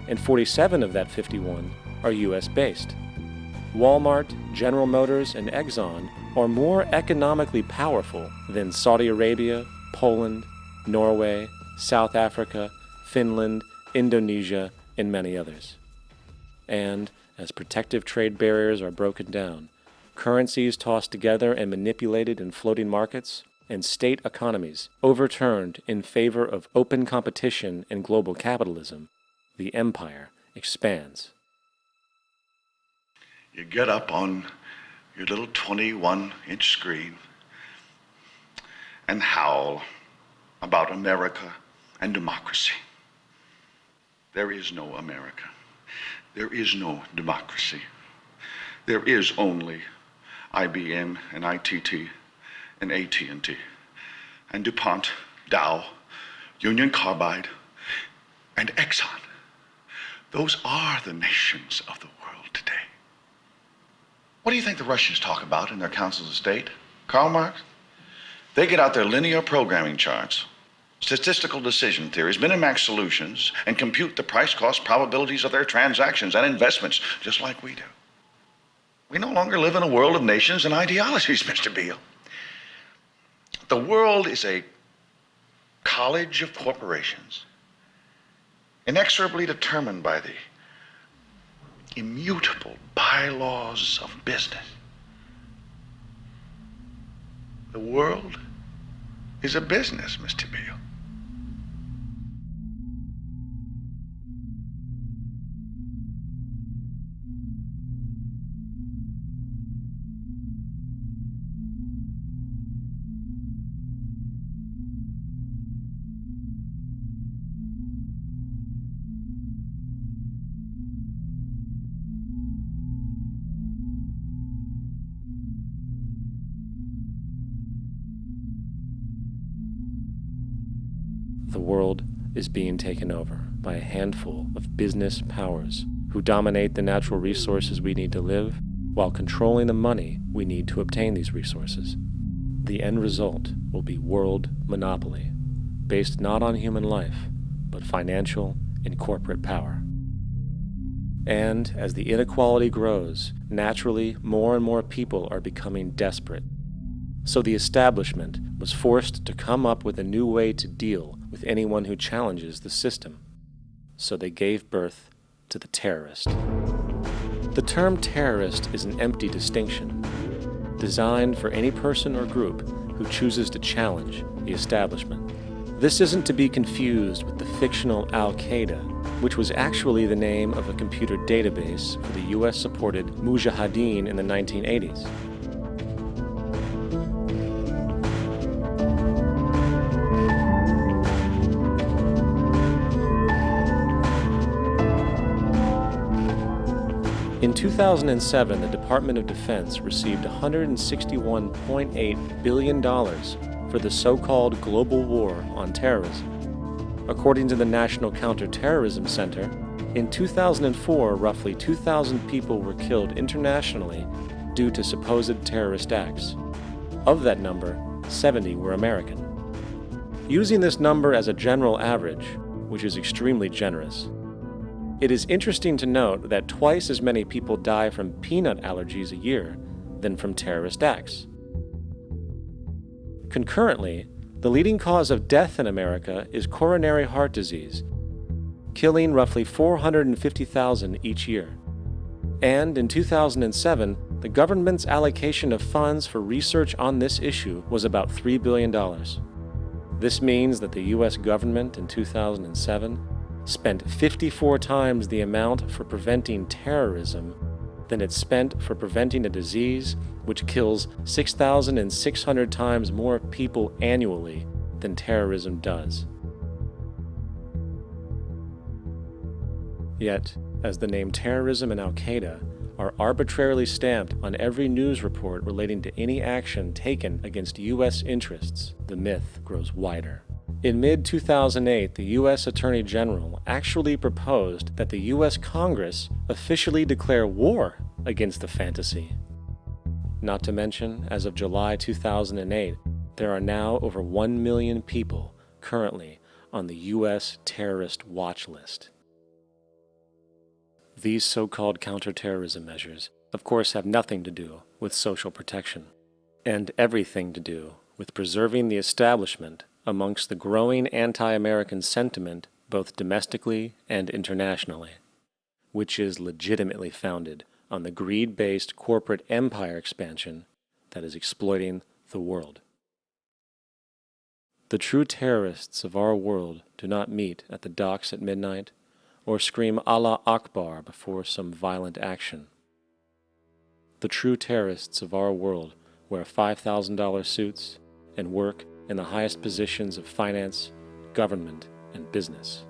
and 47 of that 51 are US-based. Walmart, General Motors, and Exxon are more economically powerful than Saudi Arabia, Poland, Norway, South Africa, Finland, Indonesia, and many others. And as protective trade barriers are broken down, currencies tossed together and manipulated in floating markets, and state economies overturned in favor of open competition and global capitalism, the empire expands. You get up on your little 21-inch screen and howl about America and democracy. There is no America. There is no democracy. There is only IBM and ITT and AT&T and DuPont, Dow, Union Carbide, and Exxon. Those are the nations of the world today. What do you think the Russians talk about in their councils of state? Karl Marx? They get out their linear programming charts, statistical decision theories, minimax solutions, and compute the price-cost probabilities of their transactions and investments, just like we do. We no longer live in a world of nations and ideologies, Mr. Beale. The world is a college of corporations, inexorably determined by the immutable bylaws of business. The world is a business, Mr. Beale. The world is being taken over by a handful of business powers who dominate the natural resources we need to live while controlling the money we need to obtain these resources. The end result will be world monopoly, based not on human life, but financial and corporate power. And as the inequality grows, naturally more and more people are becoming desperate. So the establishment was forced to come up with a new way to deal with anyone who challenges the system. So they gave birth to the terrorist. The term terrorist is an empty distinction, designed for any person or group who chooses to challenge the establishment. This isn't to be confused with the fictional Al-Qaeda, which was actually the name of a computer database for the US-supported Mujahideen in the 1980s. In 2007, the Department of Defense received $161.8 billion for the so-called global war on terrorism. According to the National Counterterrorism Center, in 2004, roughly 2,000 people were killed internationally due to supposed terrorist acts. Of that number, 70 were American. Using this number as a general average, which is extremely generous, it is interesting to note that twice as many people die from peanut allergies a year than from terrorist acts. Concurrently, the leading cause of death in America is coronary heart disease, killing roughly 450,000 each year. And in 2007, the government's allocation of funds for research on this issue was about $3 billion. This means that the U.S. government in 2007 spent 54 times the amount for preventing terrorism than it spent for preventing a disease which kills 6,600 times more people annually than terrorism does. Yet, as the name terrorism and Al-Qaeda are arbitrarily stamped on every news report relating to any action taken against U.S. interests, the myth grows wider. In mid-2008, the U.S. Attorney General actually proposed that the U.S. Congress officially declare war against the fantasy. Not to mention, as of July 2008, there are now over 1 million people currently on the U.S. terrorist watch list. These so-called counterterrorism measures, of course, have nothing to do with social protection, and everything to do with preserving the establishment amongst the growing anti-American sentiment both domestically and internationally, which is legitimately founded on the greed-based corporate empire expansion that is exploiting the world. The true terrorists of our world do not meet at the docks at midnight or scream Allah Akbar before some violent action. The true terrorists of our world wear $5,000 suits and work in the highest positions of finance, government, and business.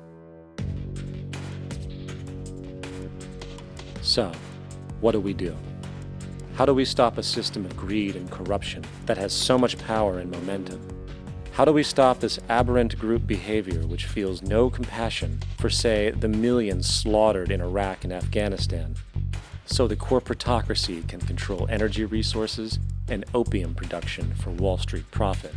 So, what do? How do we stop a system of greed and corruption that has so much power and momentum? How do we stop this aberrant group behavior which feels no compassion for, say, the millions slaughtered in Iraq and Afghanistan, so the corporatocracy can control energy resources and opium production for Wall Street profit?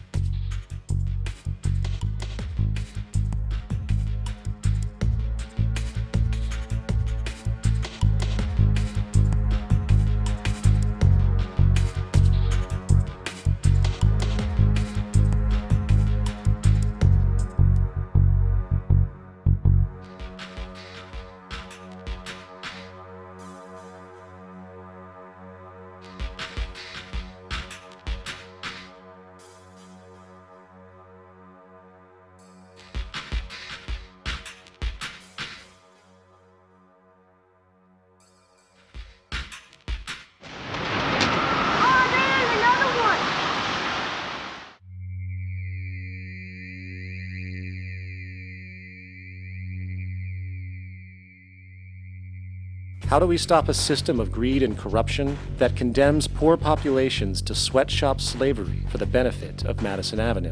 How do we stop a system of greed and corruption that condemns poor populations to sweatshop slavery for the benefit of Madison Avenue?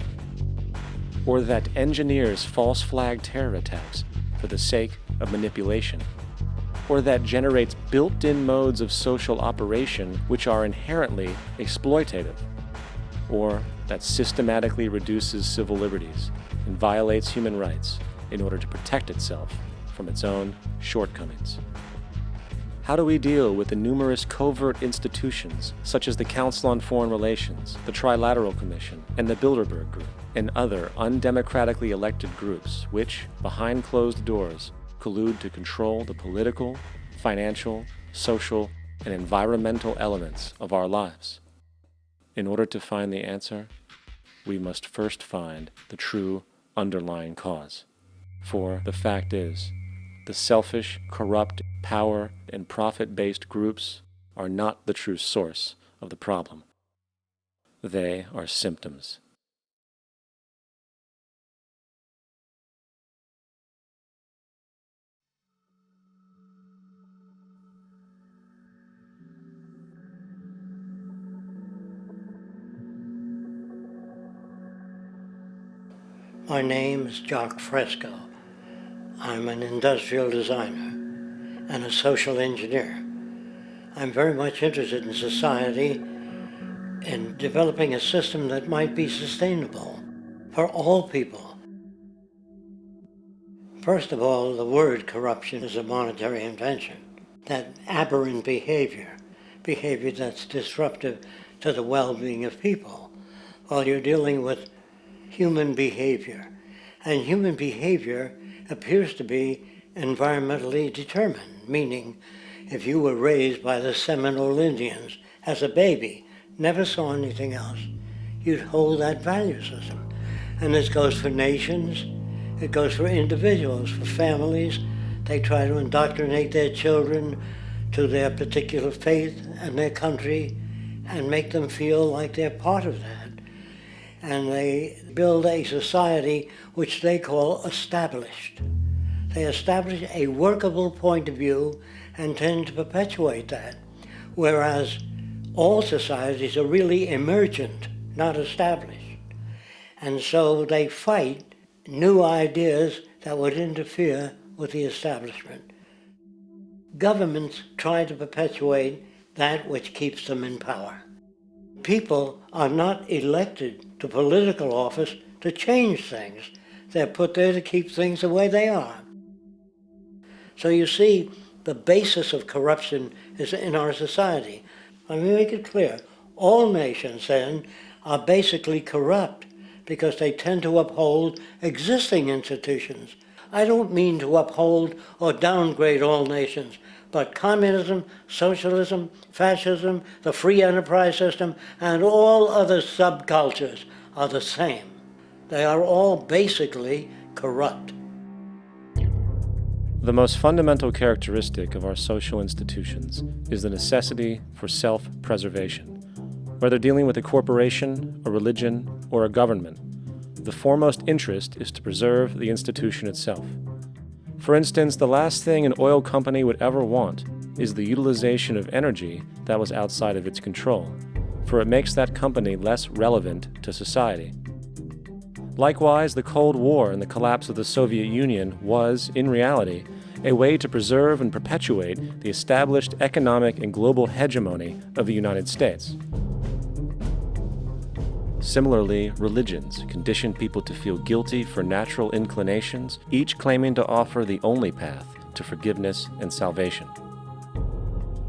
Or that engineers false flag terror attacks for the sake of manipulation? Or that generates built-in modes of social operation which are inherently exploitative? Or that systematically reduces civil liberties and violates human rights in order to protect itself from its own shortcomings? How do we deal with the numerous covert institutions, such as the Council on Foreign Relations, the Trilateral Commission, and the Bilderberg Group, and other undemocratically elected groups which, behind closed doors, collude to control the political, financial, social, and environmental elements of our lives? In order to find the answer, we must first find the true underlying cause. For the fact is, the selfish, corrupt, power, and profit-based groups are not the true source of the problem. They are symptoms. My name is Jock Fresco. I'm an industrial designer and a social engineer. I'm very much interested in society and developing a system that might be sustainable for all people. First of all, the word corruption is a monetary invention. That aberrant behavior that's disruptive to the well-being of people, Well, you're dealing with human behavior. And human behavior appears to be environmentally determined, meaning if you were raised by the Seminole Indians as a baby, never saw anything else, you'd hold that value system. And this goes for nations, it goes for individuals, for families. They try to indoctrinate their children to their particular faith and their country and make them feel like they're part of that. And they build a society which they call established. They establish a workable point of view and tend to perpetuate that, whereas all societies are really emergent, not established. And so they fight new ideas that would interfere with the establishment. Governments try to perpetuate that which keeps them in power. People are not elected to political office to change things. They're put there to keep things the way they are. So you see, the basis of corruption is in our society. Let me make it clear. All nations, then, are basically corrupt because they tend to uphold existing institutions. I don't mean to uphold or downgrade all nations, but communism, socialism, fascism, the free enterprise system, and all other subcultures are the same. They are all basically corrupt. The most fundamental characteristic of our social institutions is the necessity for self-preservation. Whether dealing with a corporation, a religion, or a government, the foremost interest is to preserve the institution itself. For instance, the last thing an oil company would ever want is the utilization of energy that was outside of its control, for it makes that company less relevant to society. Likewise, the Cold War and the collapse of the Soviet Union was, in reality, a way to preserve and perpetuate the established economic and global hegemony of the United States. Similarly, religions condition people to feel guilty for natural inclinations, each claiming to offer the only path to forgiveness and salvation.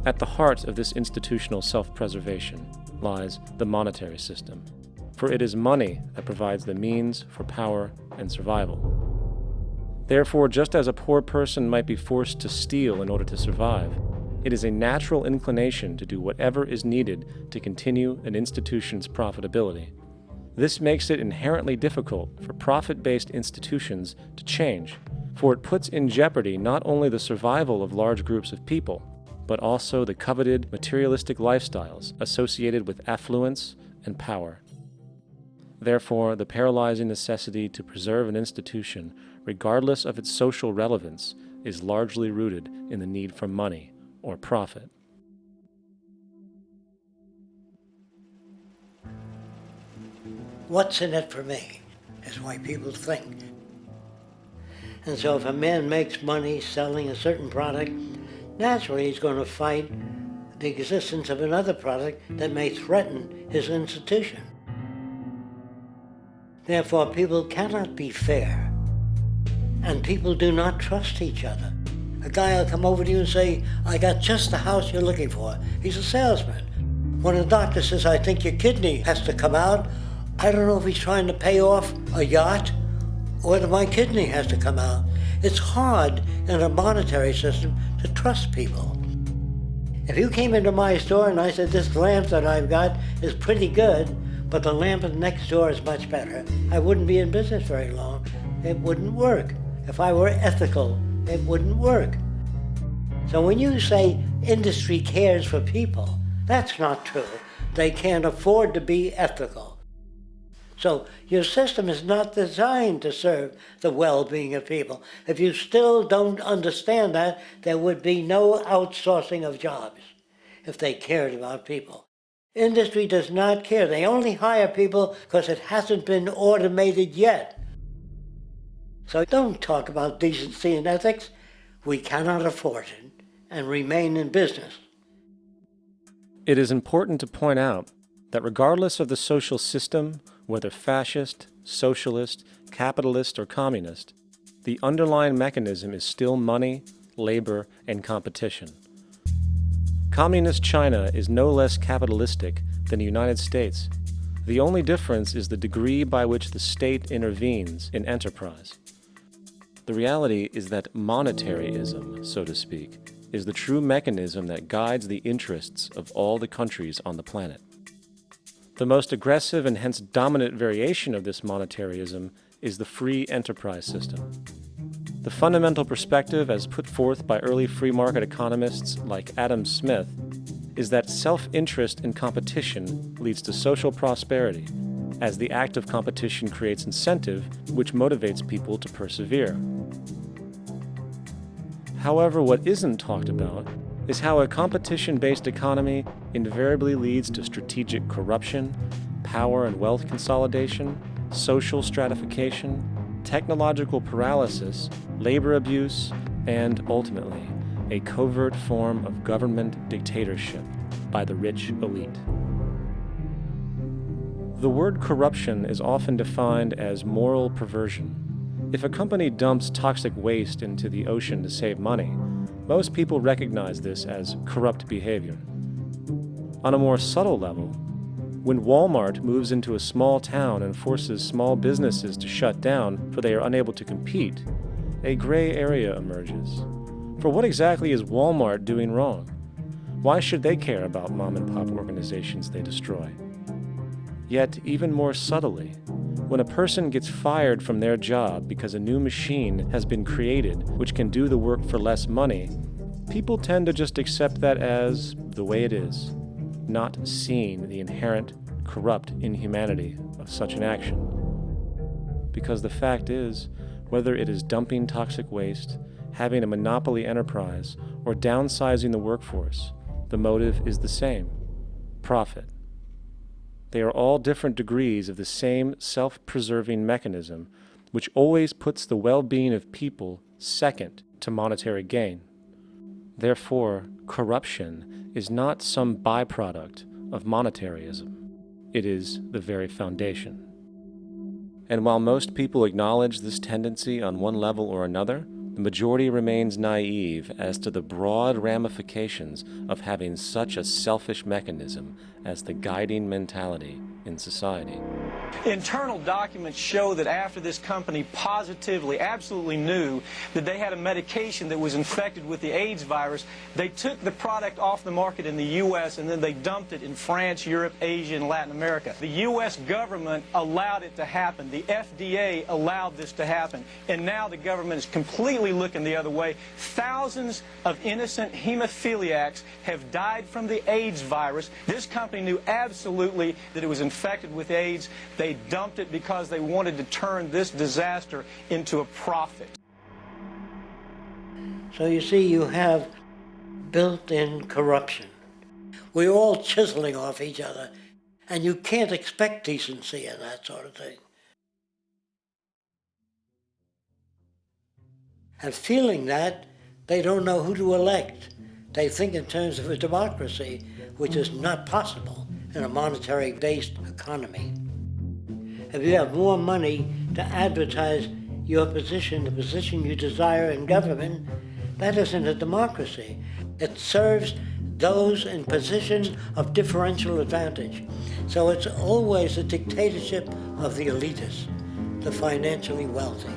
At the heart of this institutional self-preservation lies the monetary system, for it is money that provides the means for power and survival. Therefore, just as a poor person might be forced to steal in order to survive, it is a natural inclination to do whatever is needed to continue an institution's profitability. This makes it inherently difficult for profit-based institutions to change, for it puts in jeopardy not only the survival of large groups of people, but also the coveted materialistic lifestyles associated with affluence and power. Therefore, the paralyzing necessity to preserve an institution, regardless of its social relevance, is largely rooted in the need for money or profit. What's in it for me is why people think. And so if a man makes money selling a certain product, naturally he's going to fight the existence of another product that may threaten his institution. Therefore, people cannot be fair, and people do not trust each other. A guy will come over to you and say, I got just the house you're looking for. He's a salesman. When a doctor says, I think your kidney has to come out, I don't know if he's trying to pay off a yacht or whether my kidney has to come out. It's hard in a monetary system to trust people. If you came into my store and I said, this lamp that I've got is pretty good, but the lamp next door is much better, I wouldn't be in business very long. It wouldn't work. If I were ethical, it wouldn't work. So when you say industry cares for people, that's not true. They can't afford to be ethical. So your system is not designed to serve the well-being of people. If you still don't understand that, there would be no outsourcing of jobs if they cared about people. Industry does not care. They only hire people because it hasn't been automated yet. So don't talk about decency and ethics. We cannot afford it and remain in business. It is important to point out that regardless of the social system, whether fascist, socialist, capitalist, or communist, the underlying mechanism is still money, labor, and competition. Communist China is no less capitalistic than the United States, The only difference is the degree by which the state intervenes in enterprise. The reality is that monetaryism, so to speak, is the true mechanism that guides the interests of all the countries on the planet. The most aggressive and hence dominant variation of this monetaryism is the free enterprise system. The fundamental perspective, as put forth by early free market economists like Adam Smith, is that self-interest in competition leads to social prosperity, as the act of competition creates incentive, which motivates people to persevere. However, what isn't talked about is how a competition-based economy invariably leads to strategic corruption, power and wealth consolidation, social stratification, technological paralysis, labor abuse, and, ultimately, a covert form of government dictatorship by the rich elite. The word corruption is often defined as moral perversion. If a company dumps toxic waste into the ocean to save money, most people recognize this as corrupt behavior. On a more subtle level, when Walmart moves into a small town and forces small businesses to shut down for they are unable to compete, a gray area emerges. For what exactly is Walmart doing wrong? Why should they care about mom-and-pop organizations they destroy? Yet, even more subtly, when a person gets fired from their job because a new machine has been created which can do the work for less money, people tend to just accept that as the way it is, not seeing the inherent, corrupt inhumanity of such an action. Because the fact is, whether it is dumping toxic waste, having a monopoly enterprise, or downsizing the workforce, the motive is the same: profit. They are all different degrees of the same self-preserving mechanism, which always puts the well-being of people second to monetary gain. Therefore, corruption is not some byproduct of monetaryism. It is the very foundation. And while most people acknowledge this tendency on one level or another, the majority remains naive as to the broad ramifications of having such a selfish mechanism as the guiding mentality in society. Internal documents show that after this company positively, absolutely knew that they had a medication that was infected with the AIDS virus, they took the product off the market in the U.S. and then they dumped it in France, Europe, Asia, and Latin America. The U.S. government allowed it to happen. The FDA allowed this to happen. And now the government is completely looking the other way. Thousands of innocent hemophiliacs have died from the AIDS virus. This company knew absolutely that it was infected with AIDS. They dumped it because they wanted to turn this disaster into a profit. So you see, you have built-in corruption. We're all chiseling off each other, and you can't expect decency in that sort of thing. And feeling that, they don't know who to elect. They think in terms of a democracy, which is not possible in a monetary-based economy. If you have more money to advertise your position, the position you desire in government, that isn't a democracy. It serves those in positions of differential advantage. So it's always a dictatorship of the elitists, the financially wealthy.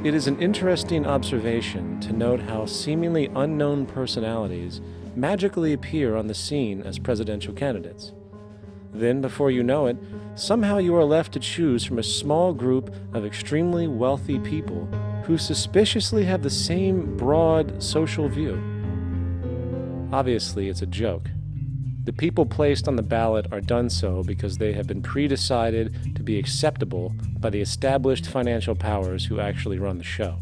It is an interesting observation to note how seemingly unknown personalities magically appear on the scene as presidential candidates. Then, before you know it, somehow you are left to choose from a small group of extremely wealthy people who suspiciously have the same broad social view. Obviously, it's a joke. The people placed on the ballot are done so because they have been pre-decided to be acceptable by the established financial powers who actually run the show.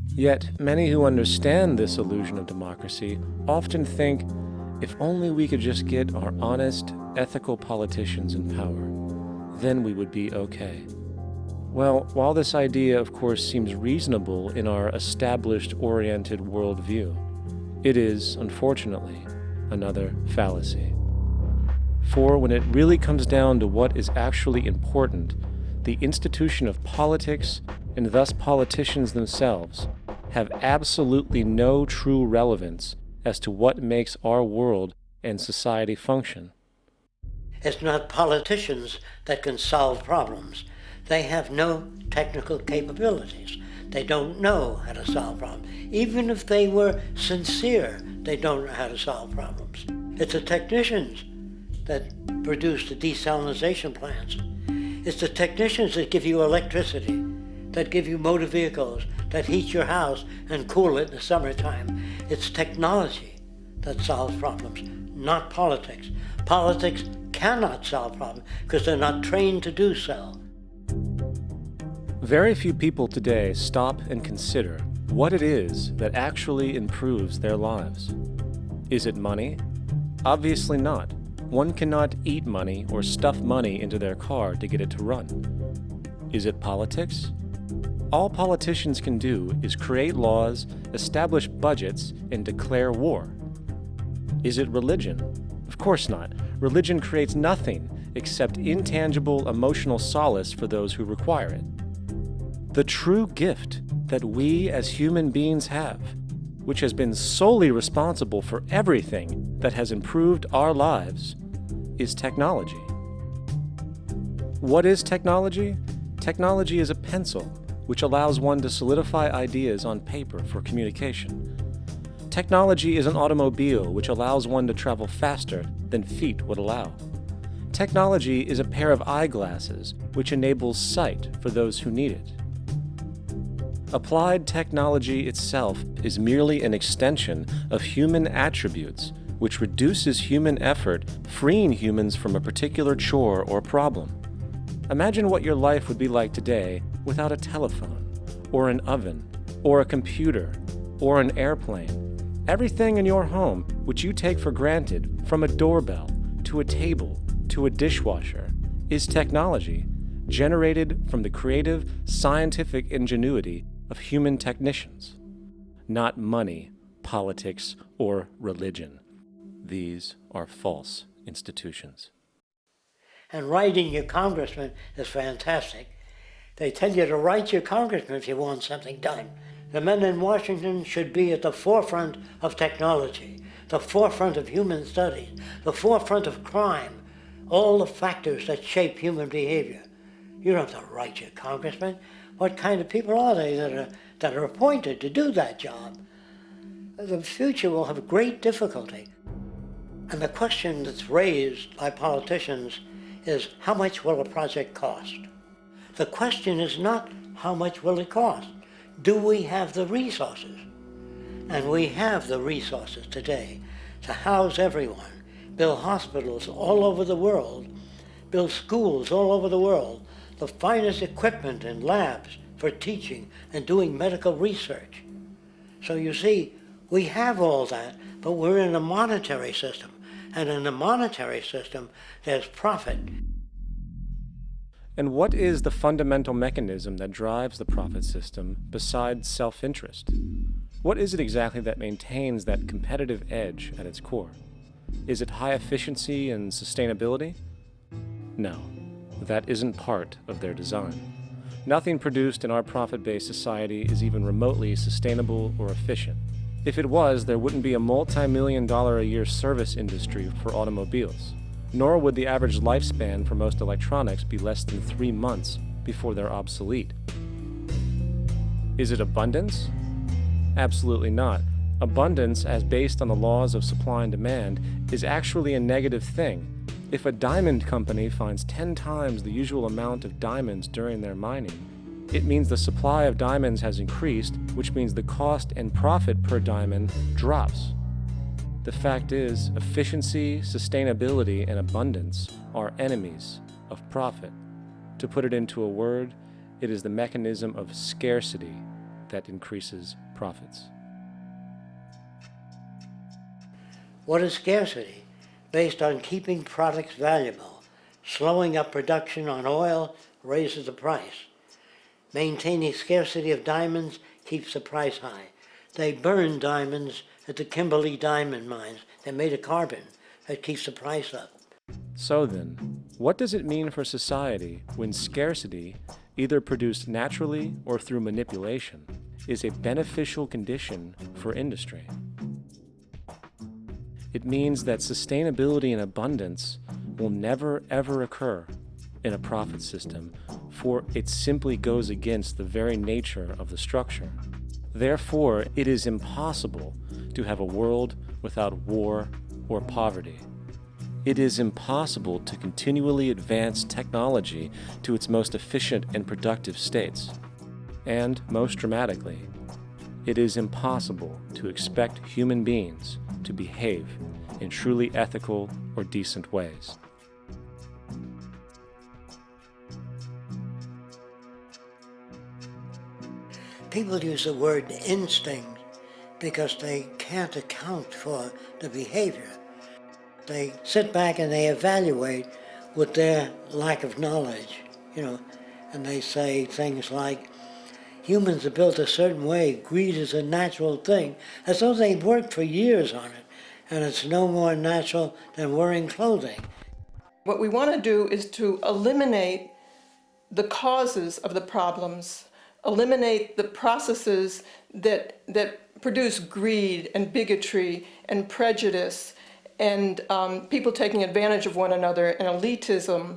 Yet, many who understand this illusion of democracy often think, if only we could just get our honest, ethical politicians in power, then we would be okay. Well, while this idea, of course, seems reasonable in our established-oriented worldview, it is, unfortunately, another fallacy. For when it really comes down to what is actually important, the institution of politics, and thus politicians themselves, have absolutely no true relevance as to what makes our world and society function. It's not politicians that can solve problems. They have no technical capabilities. They don't know how to solve problems. Even if they were sincere, they don't know how to solve problems. It's the technicians that produce the desalination plants. It's the technicians that give you electricity, that give you motor vehicles, that heat your house and cool it in the summertime. It's technology that solves problems, not politics. Politics cannot solve problems because they're not trained to do so. Very few people today stop and consider what it is that actually improves their lives. Is it money? Obviously not. One cannot eat money or stuff money into their car to get it to run. Is it politics? All politicians can do is create laws, establish budgets, and declare war. Is it religion? Of course not. Religion creates nothing except intangible emotional solace for those who require it. The true gift that we as human beings have, which has been solely responsible for everything that has improved our lives, is technology. What is technology? Technology is a pencil which allows one to solidify ideas on paper for communication. Technology is an automobile which allows one to travel faster than feet would allow. Technology is a pair of eyeglasses which enables sight for those who need it. Applied technology itself is merely an extension of human attributes which reduces human effort, freeing humans from a particular chore or problem. Imagine what your life would be like today without a telephone, or an oven, or a computer, or an airplane. Everything in your home, which you take for granted, from a doorbell, to a table, to a dishwasher, is technology generated from the creative, scientific ingenuity of human technicians, not money, politics, or religion. These are false institutions. And writing your congressman is fantastic. They tell you to write your congressman if you want something done. The men in Washington should be at the forefront of technology, the forefront of human studies, the forefront of crime, all the factors that shape human behavior. You don't have to write your congressman. What kind of people are they that are appointed to do that job? The future will have great difficulty. And the question that's raised by politicians is, how much will a project cost? The question is not how much will it cost. Do we have the resources? And we have the resources today to house everyone, build hospitals all over the world, build schools all over the world, the finest equipment and labs for teaching and doing medical research. So you see, we have all that, but we're in a monetary system. And in a monetary system, there's profit. And what is the fundamental mechanism that drives the profit system besides self-interest? What is it exactly that maintains that competitive edge at its core? Is it high efficiency and sustainability? No, that isn't part of their design. Nothing produced in our profit-based society is even remotely sustainable or efficient. If it was, there wouldn't be a multi-million-dollar-a-year service industry for automobiles, nor would the average lifespan for most electronics be less than 3 months before they're obsolete. Is it abundance? Absolutely not. Abundance, as based on the laws of supply and demand, is actually a negative thing. If a diamond company finds 10 times the usual amount of diamonds during their mining, it means the supply of diamonds has increased, which means the cost and profit per diamond drops. The fact is, efficiency, sustainability, and abundance are enemies of profit. To put it into a word, it is the mechanism of scarcity that increases profits. What is scarcity? Based on keeping products valuable. Slowing up production on oil raises the price. Maintaining scarcity of diamonds keeps the price high. They burn diamonds at the Kimberley diamond mines. They made a carbon that keeps the price up. So then, what does it mean for society when scarcity, either produced naturally or through manipulation, is a beneficial condition for industry. It means that sustainability and abundance will never ever occur in a profit system, for it simply goes against the very nature of the structure. Therefore, it is impossible to have a world without war or poverty. It is impossible to continually advance technology to its most efficient and productive states. And, most dramatically, it is impossible to expect human beings to behave in truly ethical or decent ways. People use the word instinct because they can't account for the behavior. They sit back and they evaluate with their lack of knowledge, and they say things like, humans are built a certain way, greed is a natural thing, as though they've worked for years on it, and it's no more natural than wearing clothing. What we want to do is to eliminate the causes of the problems, eliminate the processes that produce greed and bigotry and prejudice and people taking advantage of one another and elitism,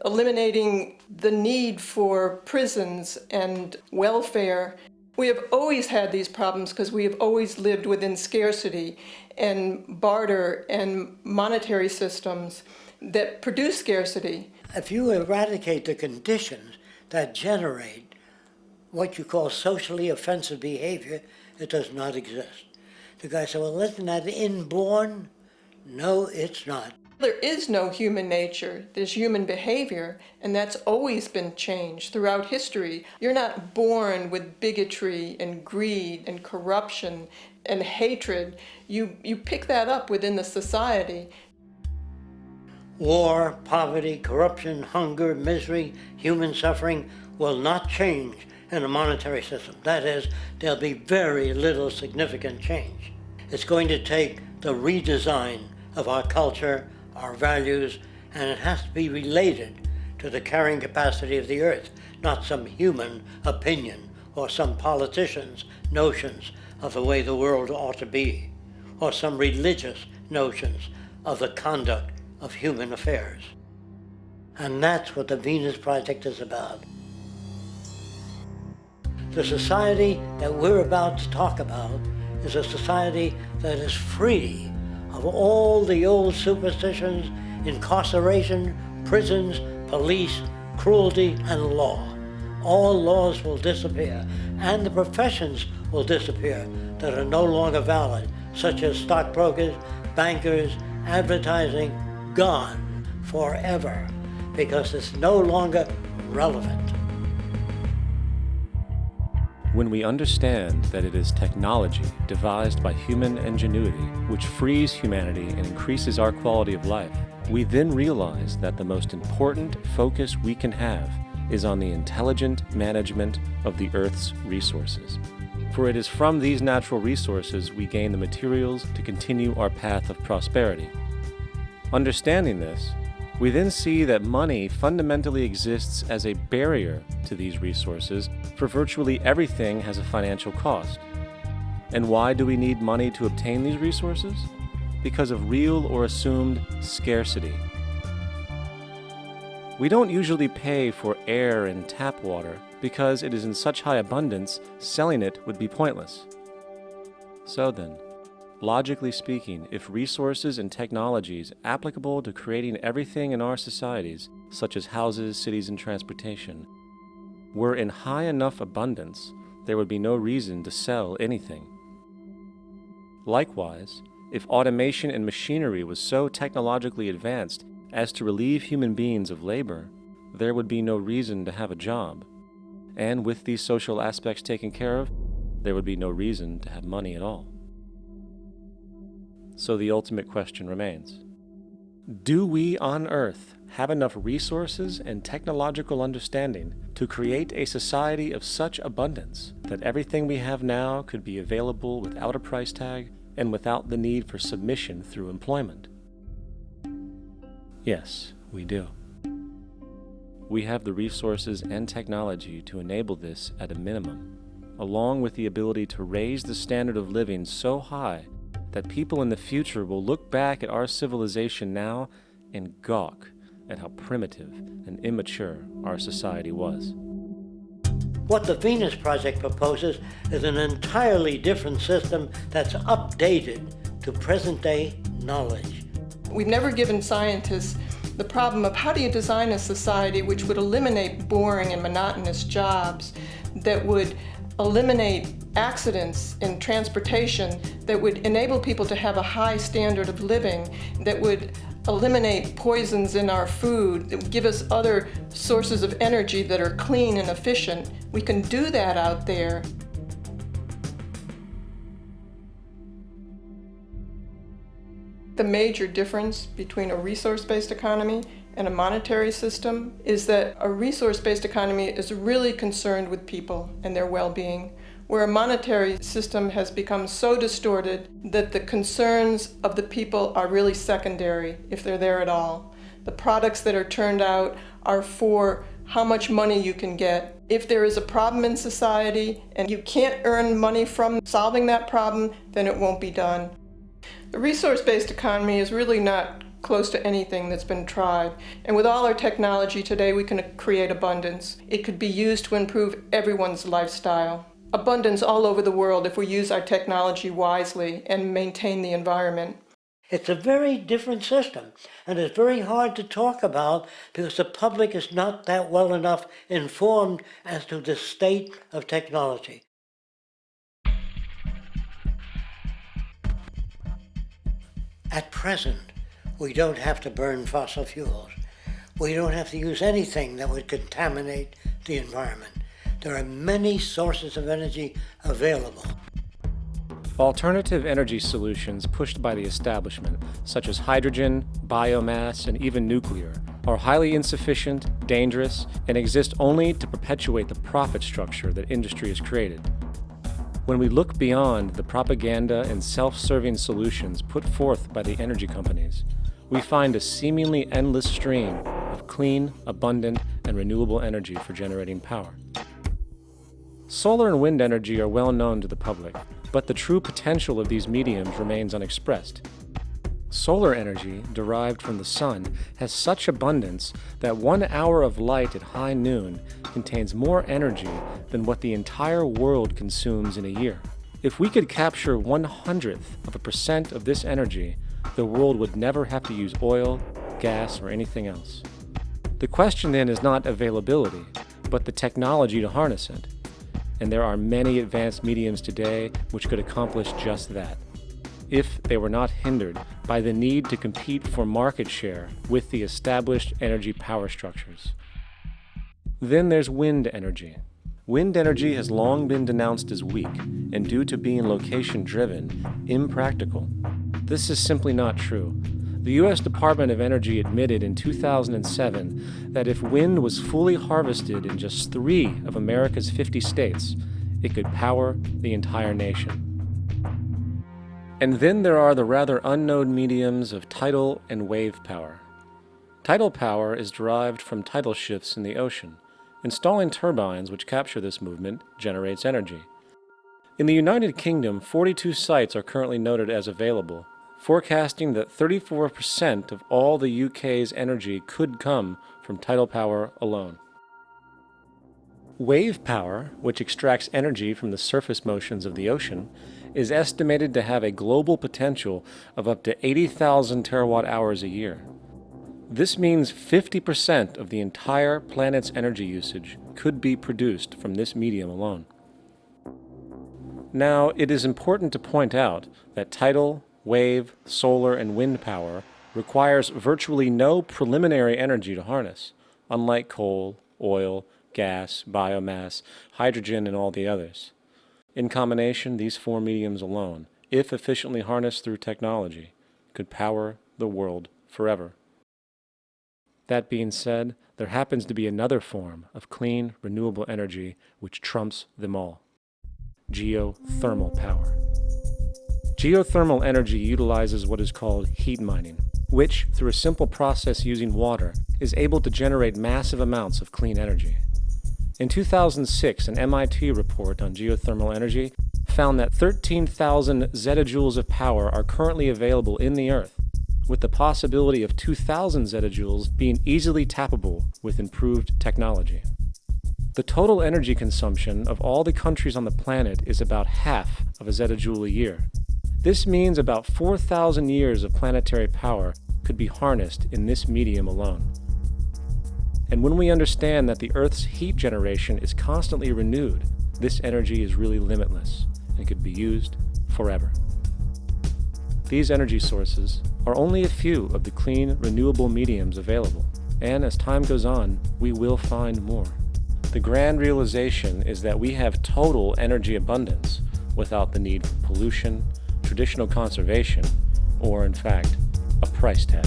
eliminating the need for prisons and welfare. We have always had these problems because we have always lived within scarcity and barter and monetary systems that produce scarcity. If you eradicate the conditions that generate what you call socially offensive behavior, it does not exist. The guy said, well, isn't that inborn? No, it's not. There is no human nature, there's human behavior, and that's always been changed throughout history. You're not born with bigotry and greed and corruption and hatred. You pick that up within the society. War, poverty, corruption, hunger, misery, human suffering will not change in a monetary system. That is, there'll be very little significant change. It's going to take the redesign of our culture, our values, and it has to be related to the carrying capacity of the earth, not some human opinion or some politician's notions of the way the world ought to be, or some religious notions of the conduct of human affairs. And that's what the Venus Project is about. The society that we're about to talk about is a society that is free of all the old superstitions, incarceration, prisons, police, cruelty, and law. All laws will disappear, and the professions will disappear that are no longer valid, such as stockbrokers, bankers, advertising, gone forever, because it's no longer relevant. When we understand that it is technology devised by human ingenuity which frees humanity and increases our quality of life, we then realize that the most important focus we can have is on the intelligent management of the Earth's resources. For it is from these natural resources we gain the materials to continue our path of prosperity. Understanding this, we then see that money fundamentally exists as a barrier to these resources, for virtually everything has a financial cost. And why do we need money to obtain these resources? Because of real or assumed scarcity. We don't usually pay for air and tap water because it is in such high abundance, selling it would be pointless. So then, logically speaking, if resources and technologies applicable to creating everything in our societies, such as houses, cities, and transportation, were in high enough abundance, there would be no reason to sell anything. Likewise, if automation and machinery was so technologically advanced as to relieve human beings of labor, there would be no reason to have a job. And with these social aspects taken care of, there would be no reason to have money at all. So the ultimate question remains: do we on Earth have enough resources and technological understanding to create a society of such abundance that everything we have now could be available without a price tag and without the need for submission through employment? Yes, we do. We have the resources and technology to enable this at a minimum, along with the ability to raise the standard of living so high that people in the future will look back at our civilization now and gawk at how primitive and immature our society was. What the Venus Project proposes is an entirely different system that's updated to present-day knowledge. We've never given scientists the problem of how do you design a society which would eliminate boring and monotonous jobs, that would eliminate accidents in transportation, that would enable people to have a high standard of living, that would eliminate poisons in our food, that would give us other sources of energy that are clean and efficient. We can do that out there. The major difference between a resource-based economy and a monetary system is that a resource-based economy is really concerned with people and their well-being, where a monetary system has become so distorted that the concerns of the people are really secondary, if they're there at all. The products that are turned out are for how much money you can get. If there is a problem in society and you can't earn money from solving that problem, then it won't be done. The resource-based economy is really not close to anything that's been tried. And with all our technology today, we can create abundance. It could be used to improve everyone's lifestyle. Abundance all over the world if we use our technology wisely and maintain the environment. It's a very different system, and it's very hard to talk about because the public is not that well enough informed as to the state of technology. At present, we don't have to burn fossil fuels. We don't have to use anything that would contaminate the environment. There are many sources of energy available. Alternative energy solutions pushed by the establishment, such as hydrogen, biomass, and even nuclear, are highly insufficient, dangerous, and exist only to perpetuate the profit structure that industry has created. When we look beyond the propaganda and self-serving solutions put forth by the energy companies, we find a seemingly endless stream of clean, abundant, and renewable energy for generating power. Solar and wind energy are well known to the public, but the true potential of these mediums remains unexpressed. Solar energy, derived from the sun, has such abundance that 1 hour of light at high noon contains more energy than what the entire world consumes in a year. If we could capture 0.01% of this energy, the world would never have to use oil, gas, or anything else. The question then is not availability, but the technology to harness it. And there are many advanced mediums today which could accomplish just that, if they were not hindered by the need to compete for market share with the established energy power structures. Then there's wind energy. Wind energy has long been denounced as weak, and due to being location-driven, impractical. This is simply not true. The U.S. Department of Energy admitted in 2007 that if wind was fully harvested in just 3 of America's 50 states, it could power the entire nation. And then there are the rather unknown mediums of tidal and wave power. Tidal power is derived from tidal shifts in the ocean. Installing turbines which capture this movement generates energy. In the United Kingdom, 42 sites are currently noted as available, forecasting that 34% of all the UK's energy could come from tidal power alone. Wave power, which extracts energy from the surface motions of the ocean, is estimated to have a global potential of up to 80,000 terawatt-hours a year. This means 50% of the entire planet's energy usage could be produced from this medium alone. Now, it is important to point out that tidal, wave, solar, and wind power requires virtually no preliminary energy to harness, unlike coal, oil, gas, biomass, hydrogen, and all the others. In combination, these 4 mediums alone, if efficiently harnessed through technology, could power the world forever. That being said, there happens to be another form of clean, renewable energy which trumps them all: geothermal power. Geothermal energy utilizes what is called heat mining, which, through a simple process using water, is able to generate massive amounts of clean energy. In 2006, an MIT report on geothermal energy found that 13,000 zettajoules of power are currently available in the Earth, with the possibility of 2,000 zettajoules being easily tappable with improved technology. The total energy consumption of all the countries on the planet is about half of a zettajoule a year. This means about 4,000 years of planetary power could be harnessed in this medium alone. And when we understand that the Earth's heat generation is constantly renewed, this energy is really limitless and could be used forever. These energy sources are only a few of the clean, renewable mediums available, and as time goes on, we will find more. The grand realization is that we have total energy abundance without the need for pollution, traditional conservation, or in fact, a price tag.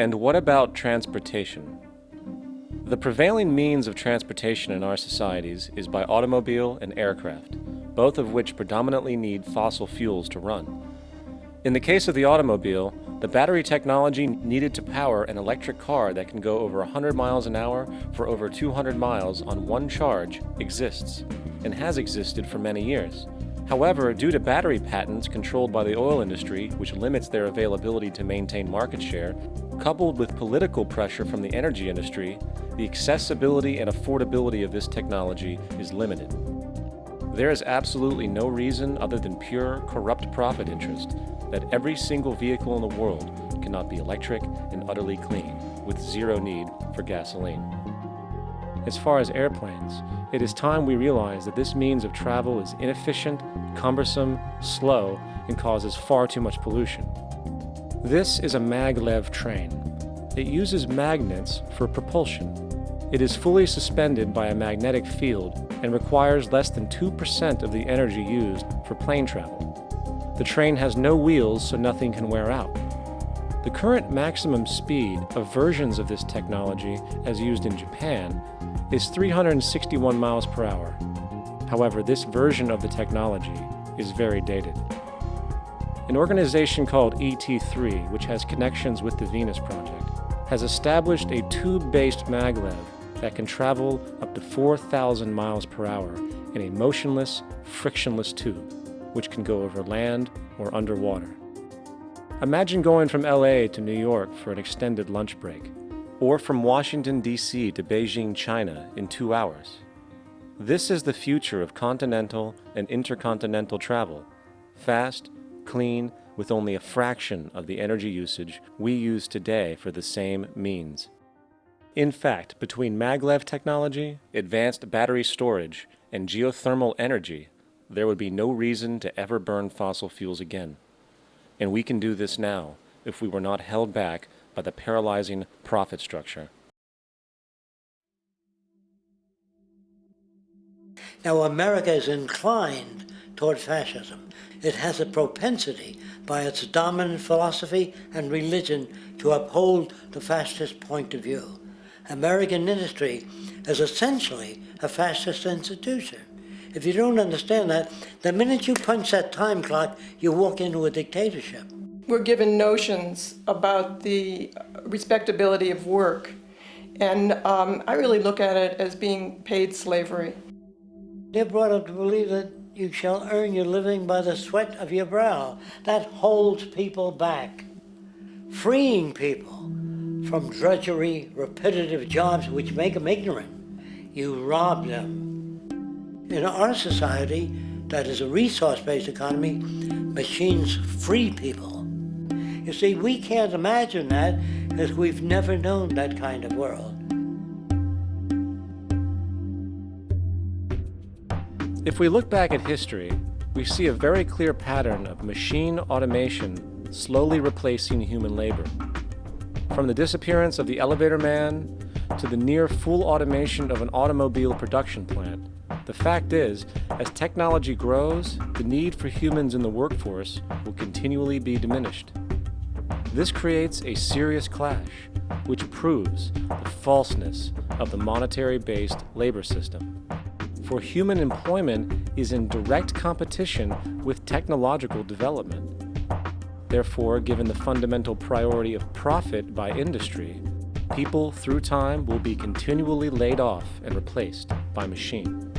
And what about transportation? The prevailing means of transportation in our societies is by automobile and aircraft, both of which predominantly need fossil fuels to run. In the case of the automobile, the battery technology needed to power an electric car that can go over 100 miles an hour for over 200 miles on one charge exists, and has existed for many years. However, due to battery patents controlled by the oil industry, which limits their availability to maintain market share, coupled with political pressure from the energy industry, the accessibility and affordability of this technology is limited. There is absolutely no reason other than pure, corrupt profit interest that every single vehicle in the world cannot be electric and utterly clean, with zero need for gasoline. As far as airplanes, it is time we realize that this means of travel is inefficient, cumbersome, slow, and causes far too much pollution. This is a maglev train. It uses magnets for propulsion. It is fully suspended by a magnetic field and requires less than 2% of the energy used for plane travel. The train has no wheels, so nothing can wear out. The current maximum speed of versions of this technology, as used in Japan, is 361 miles per hour. However, this version of the technology is very dated. An organization called ET3, which has connections with the Venus Project, has established a tube-based maglev that can travel up to 4,000 miles per hour in a motionless, frictionless tube, which can go over land or underwater. Imagine going from LA to New York for an extended lunch break, or from Washington, D.C. to Beijing, China in 2 hours. This is the future of continental and intercontinental travel, fast, clean, with only a fraction of the energy usage we use today for the same means. In fact, between maglev technology, advanced battery storage, and geothermal energy, there would be no reason to ever burn fossil fuels again. And we can do this now if we were not held back by the paralyzing profit structure. Now, America is inclined toward fascism. It has a propensity by its dominant philosophy and religion to uphold the fascist point of view. American industry is essentially a fascist institution. If you don't understand that, the minute you punch that time clock, you walk into a dictatorship. We're given notions about the respectability of work, and I really look at it as being paid slavery. They're brought up to believe that you shall earn your living by the sweat of your brow. That holds people back, freeing people from drudgery, repetitive jobs which make them ignorant. You rob them. In our society, that is a resource-based economy, machines free people. You see, we can't imagine that because we've never known that kind of world. If we look back at history, we see a very clear pattern of machine automation slowly replacing human labor. From the disappearance of the elevator man to the near full automation of an automobile production plant, the fact is, as technology grows, the need for humans in the workforce will continually be diminished. This creates a serious clash, which proves the falseness of the monetary-based labor system. For human employment is in direct competition with technological development. Therefore, given the fundamental priority of profit by industry, people through time will be continually laid off and replaced by machine.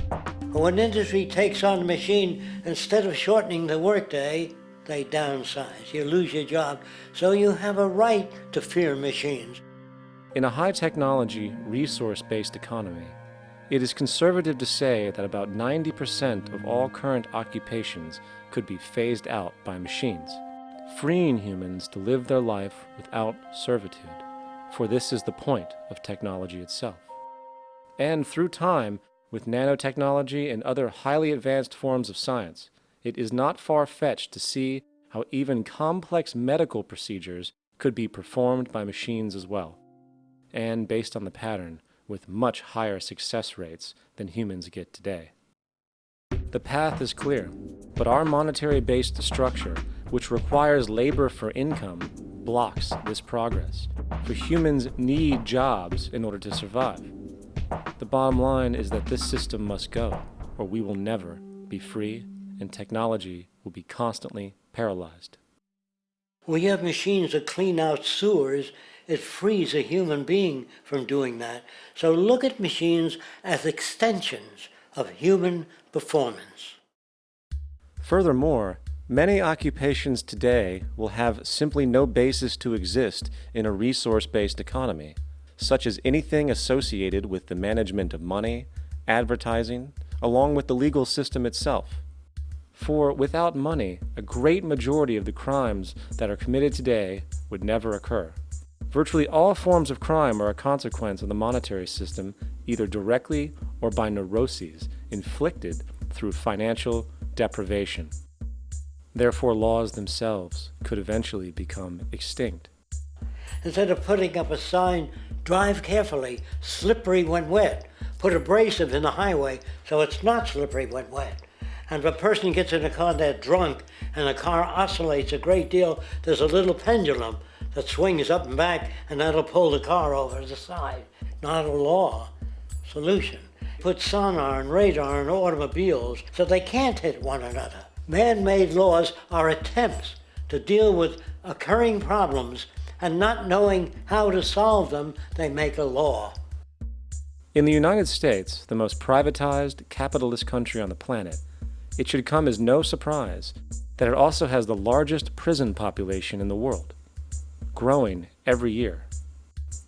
When industry takes on a machine, instead of shortening the workday, they downsize. You lose your job. So you have a right to fear machines. In a high-technology, resource-based economy, it is conservative to say that about 90% of all current occupations could be phased out by machines, freeing humans to live their life without servitude, for this is the point of technology itself. And through time, with nanotechnology and other highly advanced forms of science, it is not far-fetched to see how even complex medical procedures could be performed by machines as well, and based on the pattern, with much higher success rates than humans get today. The path is clear, but our monetary-based structure, which requires labor for income, blocks this progress, for humans need jobs in order to survive. The bottom line is that this system must go, or we will never be free, and technology will be constantly paralyzed. When you have machines that clean out sewers, it frees a human being from doing that. So look at machines as extensions of human performance. Furthermore, many occupations today will have simply no basis to exist in a resource-based economy, such as anything associated with the management of money, advertising, along with the legal system itself. For without money, a great majority of the crimes that are committed today would never occur. Virtually all forms of crime are a consequence of the monetary system, either directly or by neuroses inflicted through financial deprivation. Therefore, laws themselves could eventually become extinct. Instead of putting up a sign, drive carefully, slippery when wet, put abrasive in the highway so it's not slippery when wet. And if a person gets in a car that's drunk and the car oscillates a great deal, there's a little pendulum that swings up and back, and that'll pull the car over to the side. Not a law solution. Put sonar and radar in automobiles so they can't hit one another. Man-made laws are attempts to deal with occurring problems, and not knowing how to solve them, they make a law. In the United States, the most privatized, capitalist country on the planet, it should come as no surprise that it also has the largest prison population in the world, growing every year.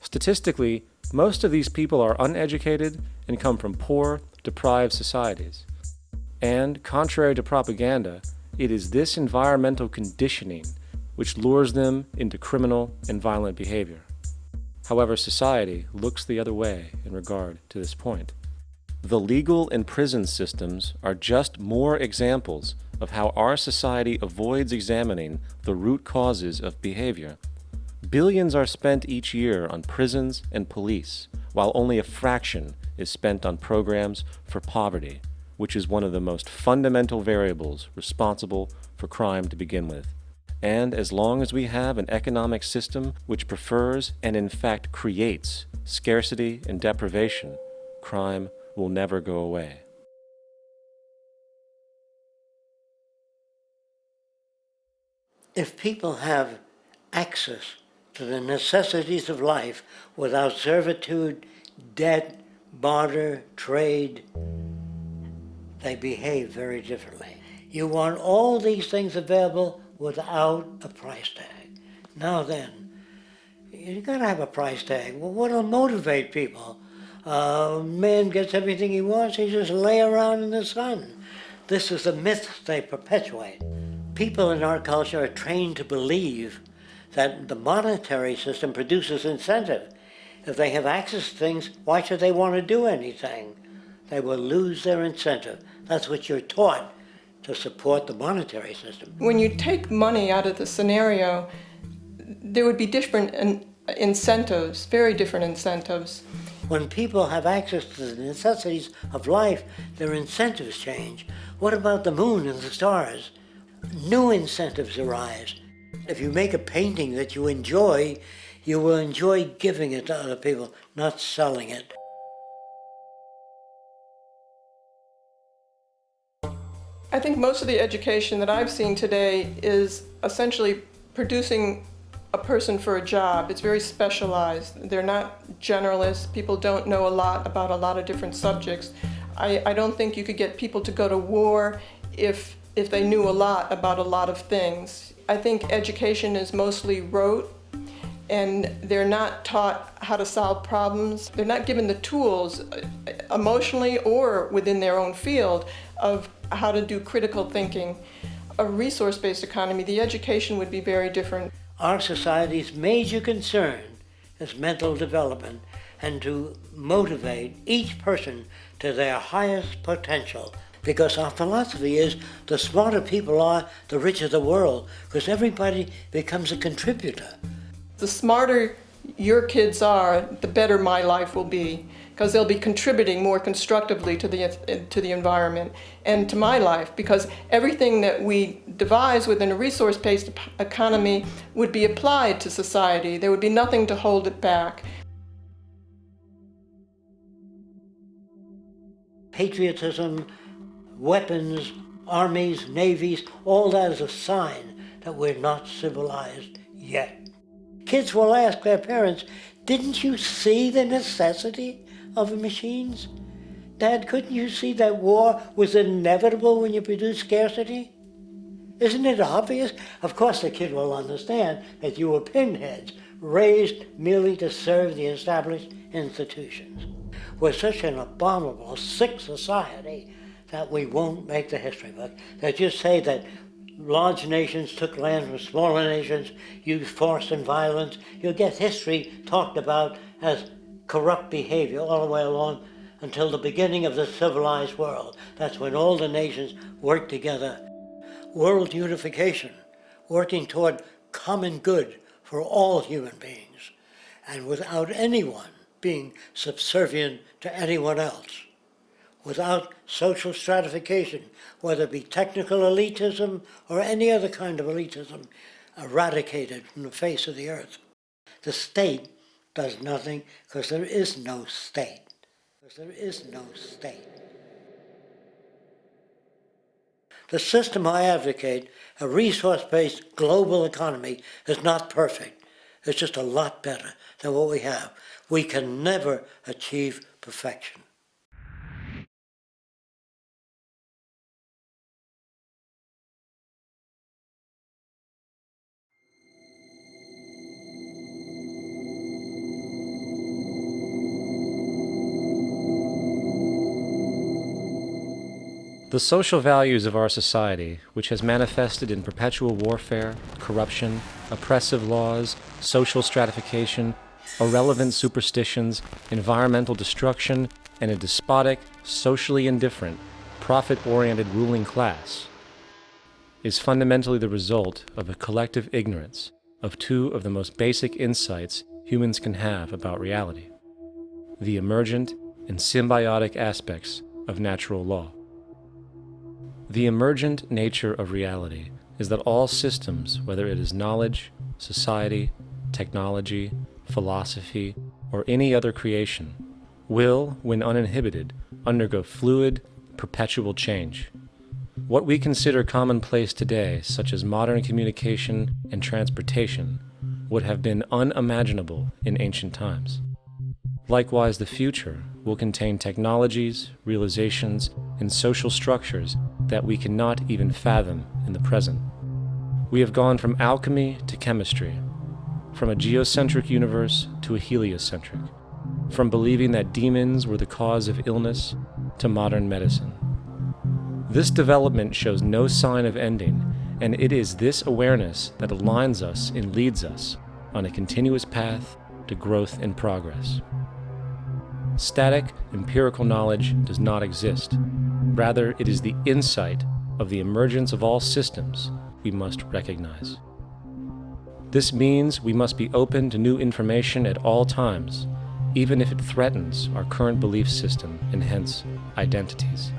Statistically, most of these people are uneducated and come from poor, deprived societies. And, contrary to propaganda, it is this environmental conditioning which lures them into criminal and violent behavior. However, society looks the other way in regard to this point. The legal and prison systems are just more examples of how our society avoids examining the root causes of behavior. Billions are spent each year on prisons and police, while only a fraction is spent on programs for poverty, which is one of the most fundamental variables responsible for crime to begin with. And as long as we have an economic system which prefers and in fact creates scarcity and deprivation, crime will never go away. If people have access to the necessities of life without servitude, debt, barter, trade, they behave very differently. You want all these things available without a price tag. Now then, you gotta have a price tag. Well, what'll motivate people? Man gets everything he wants, he just lay around in the sun. This is the myth they perpetuate. People in our culture are trained to believe that the monetary system produces incentive. If they have access to things, why should they want to do anything? They will lose their incentive. That's what you're taught to support the monetary system. When you take money out of the scenario, there would be different incentives, very different incentives. When people have access to the necessities of life, their incentives change. What about the moon and the stars? New incentives arise. If you make a painting that you will enjoy giving it to other people, not selling it. I think most of the education that I've seen today is essentially producing a person for a job. It's very specialized. They're not generalists. People don't know a lot about a lot of different subjects. I don't think you could get people to go to war if they knew a lot about a lot of things. I think education is mostly rote, and they're not taught how to solve problems. They're not given the tools, emotionally or within their own field, of how to do critical thinking. A resource-based economy, the education would be very different. Our society's major concern is mental development and to motivate each person to their highest potential. Because our philosophy is the smarter people are, the richer the world, because everybody becomes a contributor. The smarter your kids are, the better my life will be, because they'll be contributing more constructively to the environment and to my life, because everything that we devise within a resource-based economy would be applied to society. There would be nothing to hold it back. Patriotism, weapons, armies, navies, all that is a sign that we're not civilized yet. Kids will ask their parents, didn't you see the necessity of the machines? Dad, couldn't you see that war was inevitable when you produce scarcity? Isn't it obvious? Of course the kid will understand that you were pinheads, raised merely to serve the established institutions. We're such an abominable, sick society that we won't make the history book. They just say that large nations took land from smaller nations, used force and violence. You'll get history talked about as corrupt behavior all the way along until the beginning of the civilized world. That's when all the nations work together. World unification, working toward common good for all human beings, and without anyone being subservient to anyone else. Without social stratification, whether it be technical elitism or any other kind of elitism, eradicated from the face of the earth. The state does nothing because there is no state. There is no state. The system I advocate, a resource-based global economy, is not perfect. It's just a lot better than what we have. We can never achieve perfection. The social values of our society, which has manifested in perpetual warfare, corruption, oppressive laws, social stratification, irrelevant superstitions, environmental destruction, and a despotic, socially indifferent, profit-oriented ruling class, is fundamentally the result of a collective ignorance of two of the most basic insights humans can have about reality: the emergent and symbiotic aspects of natural law. The emergent nature of reality is that all systems, whether it is knowledge, society, technology, philosophy, or any other creation, will, when uninhibited, undergo fluid, perpetual change. What we consider commonplace today, such as modern communication and transportation, would have been unimaginable in ancient times. Likewise, the future will contain technologies, realizations, and social structures that we cannot even fathom in the present. We have gone from alchemy to chemistry, from a geocentric universe to a heliocentric, from believing that demons were the cause of illness to modern medicine. This development shows no sign of ending, and it is this awareness that aligns us and leads us on a continuous path to growth and progress. Static, empirical knowledge does not exist. Rather, it is the insight of the emergence of all systems we must recognize. This means we must be open to new information at all times, even if it threatens our current belief system and hence identities.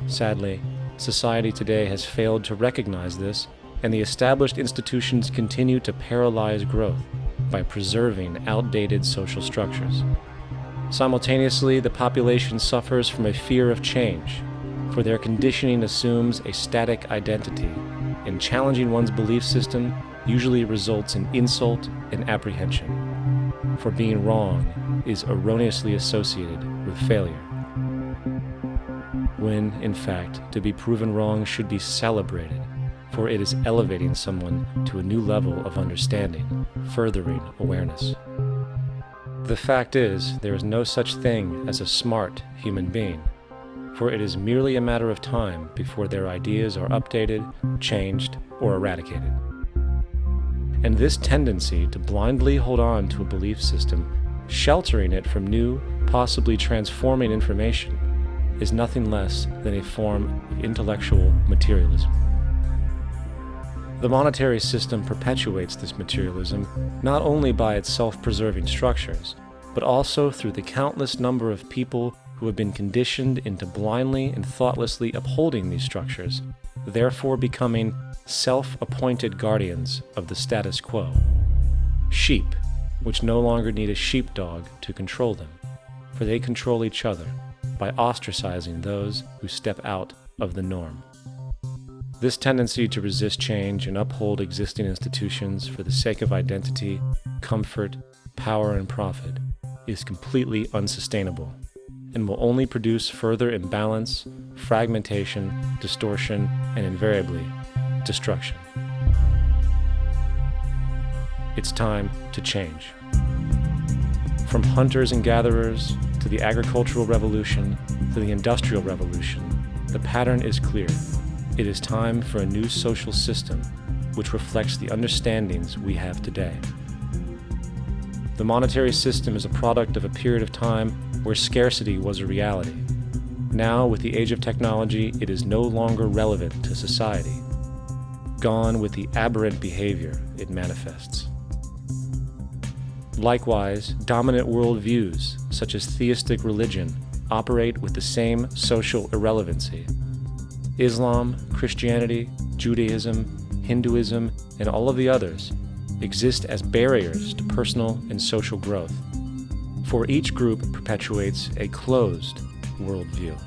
Sadly, society today has failed to recognize this, and the established institutions continue to paralyze growth by preserving outdated social structures. Simultaneously, the population suffers from a fear of change, for their conditioning assumes a static identity, and challenging one's belief system usually results in insult and apprehension, for being wrong is erroneously associated with failure, when, in fact, to be proven wrong should be celebrated, for it is elevating someone to a new level of understanding, furthering awareness. The fact is, there is no such thing as a smart human being, for it is merely a matter of time before their ideas are updated, changed, or eradicated. And this tendency to blindly hold on to a belief system, sheltering it from new, possibly transforming information, is nothing less than a form of intellectual materialism. The monetary system perpetuates this materialism not only by its self-preserving structures, but also through the countless number of people who have been conditioned into blindly and thoughtlessly upholding these structures, therefore becoming self-appointed guardians of the status quo. Sheep, which no longer need a sheepdog to control them, for they control each other by ostracizing those who step out of the norm. This tendency to resist change and uphold existing institutions for the sake of identity, comfort, power, and profit is completely unsustainable and will only produce further imbalance, fragmentation, distortion, and invariably, destruction. It's time to change. From hunters and gatherers to the agricultural revolution to the industrial revolution, the pattern is clear. It is time for a new social system which reflects the understandings we have today. The monetary system is a product of a period of time where scarcity was a reality. Now, with the age of technology, it is no longer relevant to society. Gone with the aberrant behavior it manifests. Likewise, dominant worldviews, such as theistic religion, operate with the same social irrelevancy. Islam, Christianity, Judaism, Hinduism, and all of the others exist as barriers to personal and social growth, for each group perpetuates a closed worldview,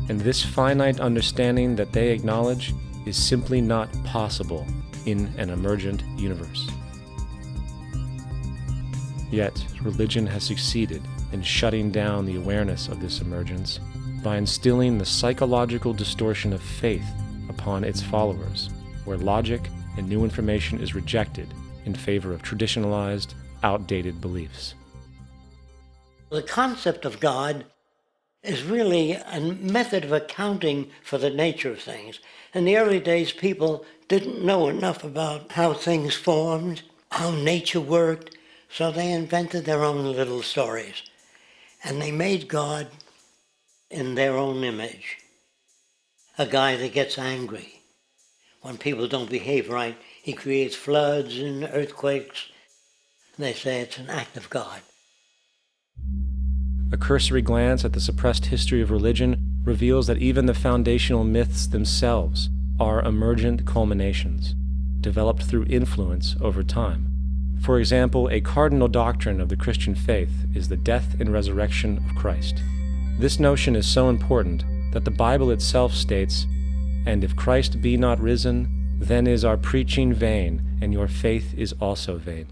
and this finite understanding that they acknowledge is simply not possible in an emergent universe. Yet, religion has succeeded in shutting down the awareness of this emergence by instilling the psychological distortion of faith upon its followers, where logic and new information is rejected in favor of traditionalized, outdated beliefs. The concept of God is really a method of accounting for the nature of things. In the early days, people didn't know enough about how things formed, how nature worked, so they invented their own little stories. And they made God in their own image. A guy that gets angry. When people don't behave right, he creates floods and earthquakes. They say it's an act of God. A cursory glance at the suppressed history of religion reveals that even the foundational myths themselves are emergent culminations, developed through influence over time. For example, a cardinal doctrine of the Christian faith is the death and resurrection of Christ. This notion is so important that the Bible itself states, "And if Christ be not risen, then is our preaching vain, and your faith is also vain."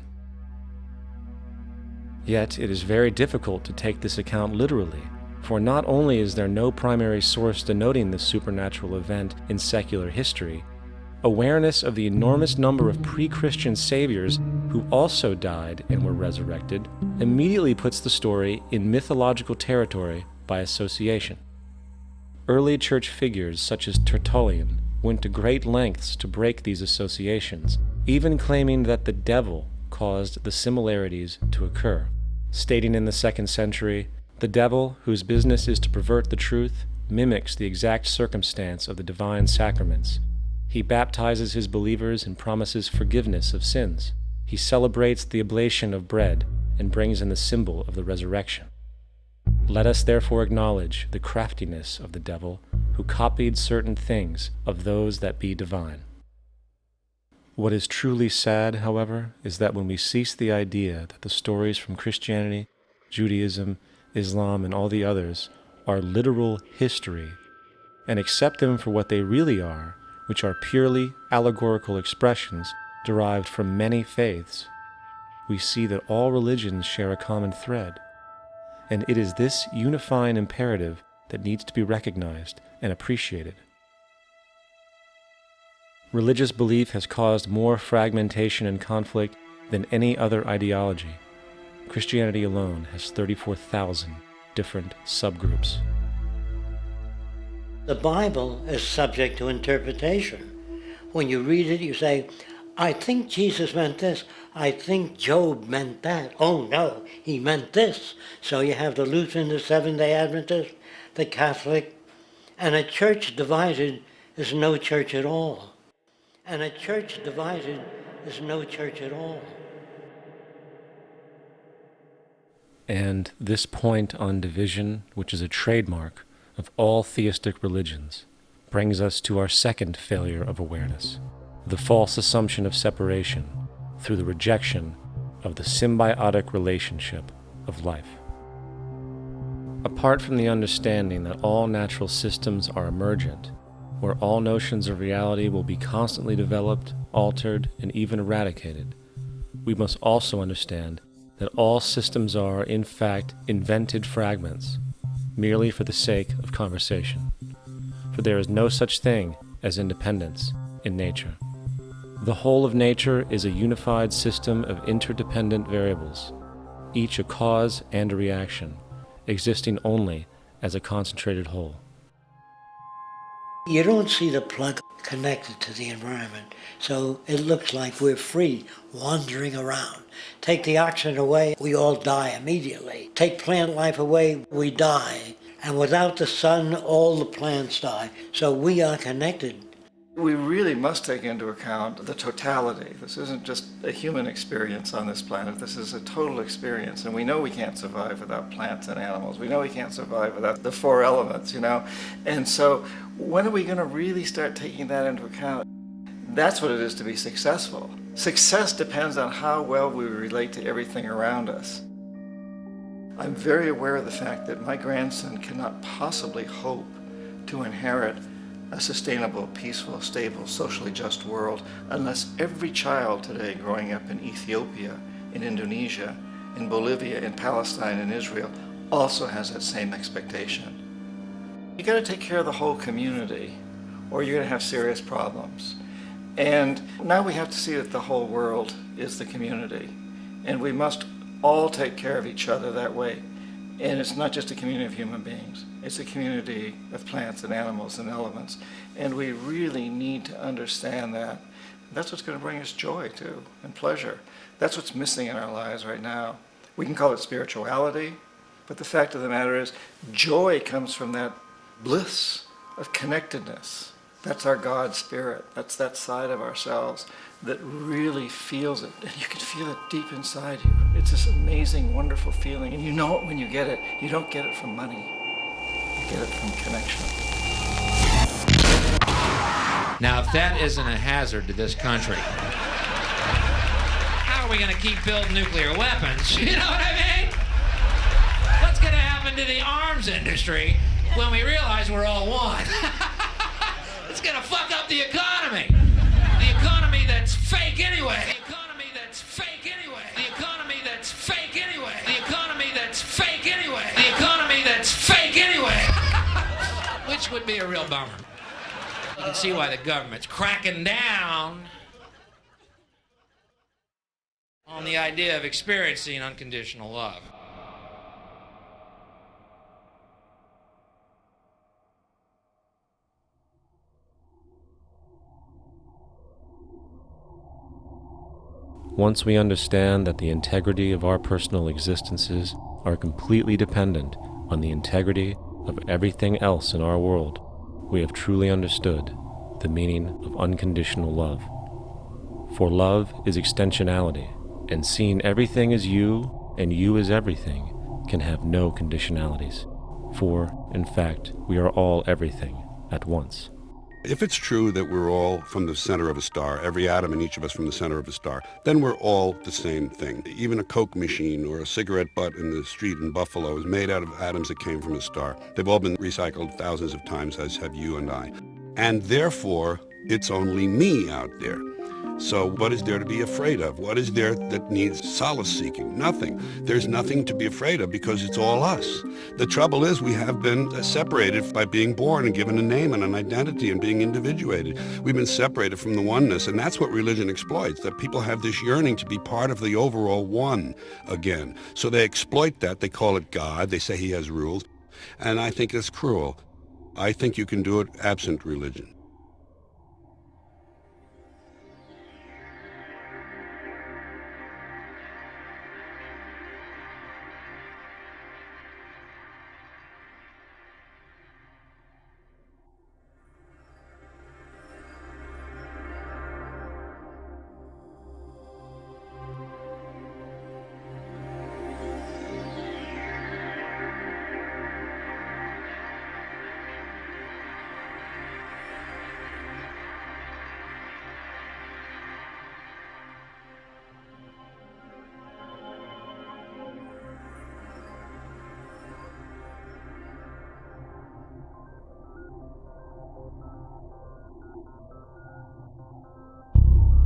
Yet it is very difficult to take this account literally, for not only is there no primary source denoting this supernatural event in secular history, awareness of the enormous number of pre-Christian saviors who also died and were resurrected immediately puts the story in mythological territory by association. Early church figures such as Tertullian went to great lengths to break these associations, even claiming that the devil caused the similarities to occur, stating in the 2nd century, "The devil, whose business is to pervert the truth, mimics the exact circumstance of the divine sacraments. He baptizes his believers and promises forgiveness of sins. He celebrates the oblation of bread and brings in the symbol of the resurrection. Let us therefore acknowledge the craftiness of the devil, who copied certain things of those that be divine." What is truly sad, however, is that when we cease the idea that the stories from Christianity, Judaism, Islam, and all the others are literal history, and accept them for what they really are, which are purely allegorical expressions derived from many faiths, we see that all religions share a common thread, and it is this unifying imperative that needs to be recognized and appreciated. Religious belief has caused more fragmentation and conflict than any other ideology. Christianity alone has 34,000 different subgroups. The Bible is subject to interpretation. When you read it, you say, I think Jesus meant this. I think Job meant that. Oh no, he meant this. So you have the Lutheran, the Seventh-day Adventist, the Catholic, and a church divided is no church at all. And a church divided is no church at all. And this point on division, which is a trademark of all theistic religions, brings us to our second failure of awareness, the false assumption of separation through the rejection of the symbiotic relationship of life. Apart from the understanding that all natural systems are emergent, where all notions of reality will be constantly developed, altered, and even eradicated, we must also understand that all systems are, in fact, invented fragments, merely for the sake of conversation. For there is no such thing as independence in nature. The whole of nature is a unified system of interdependent variables, each a cause and a reaction, existing only as a concentrated whole. You don't see the plug connected to the environment, so it looks like we're free, wandering around. Take the oxygen away, we all die immediately. Take plant life away, we die. And without the sun, all the plants die. So we are connected. We really must take into account the totality. This isn't just a human experience on this planet. This is a total experience. And we know we can't survive without plants and animals. We know we can't survive without the four elements, you know? And so when are we going to really start taking that into account? That's what it is to be successful. Success depends on how well we relate to everything around us. I'm very aware of the fact that my grandson cannot possibly hope to inherit a sustainable, peaceful, stable, socially just world unless every child today growing up in Ethiopia, in Indonesia, in Bolivia, in Palestine, in Israel also has that same expectation. You got to take care of the whole community or you're going to have serious problems. And now we have to see that the whole world is the community and we must all take care of each other that way. And it's not just a community of human beings. It's a community of plants and animals and elements. And we really need to understand that. That's what's going to bring us joy, too, and pleasure. That's what's missing in our lives right now. We can call it spirituality, but the fact of the matter is, joy comes from that bliss of connectedness. That's our God spirit. That's that side of ourselves that really feels it. And you can feel it deep inside you. It's this amazing, wonderful feeling. And you know it when you get it. You don't get it from money. You get it from connection. Now, if that isn't a hazard to this country, how are we going to keep building nuclear weapons? You know what I mean? What's going to happen to the arms industry when we realize we're all one? It's going to fuck up the economy. The economy that's fake anyway. The economy that's fake anyway. The economy that's fake anyway. The economy that's fake anyway. The economy that's fake anyway. Which would be a real bummer. You can see why the government's cracking down on the idea of experiencing unconditional love. Once we understand that the integrity of our personal existences are completely dependent on the integrity of everything else in our world, we have truly understood the meaning of unconditional love. For love is extensionality, and seeing everything as you and you as everything can have no conditionalities. For, in fact, we are all everything at once. If it's true that we're all from the center of a star, every atom in each of us from the center of a star, then we're all the same thing. Even a Coke machine or a cigarette butt in the street in Buffalo is made out of atoms that came from a star. They've all been recycled thousands of times, as have you and I. And therefore, it's only me out there. So what is there to be afraid of? What is there that needs solace seeking? Nothing. There's nothing to be afraid of because it's all us. The trouble is we have been separated by being born and given a name and an identity and being individuated. We've been separated from the oneness, and that's what religion exploits, that people have this yearning to be part of the overall one again. So they exploit that. They call it God. They say he has rules. And I think it's cruel. I think you can do it absent religion.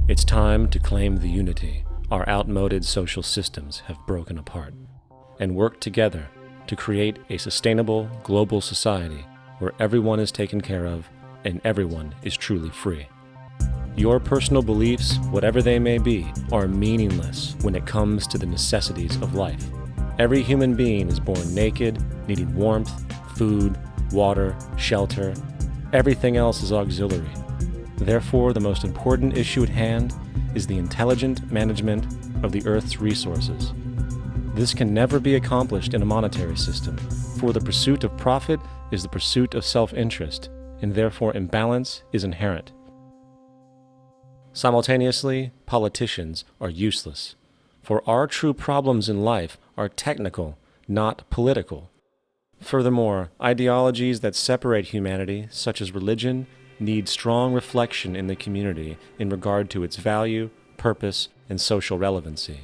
It's time to claim the unity our outmoded social systems have broken apart, and work together to create a sustainable global society where everyone is taken care of and everyone is truly free. Your personal beliefs, whatever they may be, are meaningless when it comes to the necessities of life. Every human being is born naked, needing warmth, food, water, shelter. Everything else is auxiliary. Therefore, the most important issue at hand is the intelligent management of the Earth's resources. This can never be accomplished in a monetary system, for the pursuit of profit is the pursuit of self-interest, and therefore imbalance is inherent. Simultaneously, politicians are useless, for our true problems in life are technical, not political. Furthermore, ideologies that separate humanity, such as religion, need strong reflection in the community in regard to its value, purpose, and social relevancy.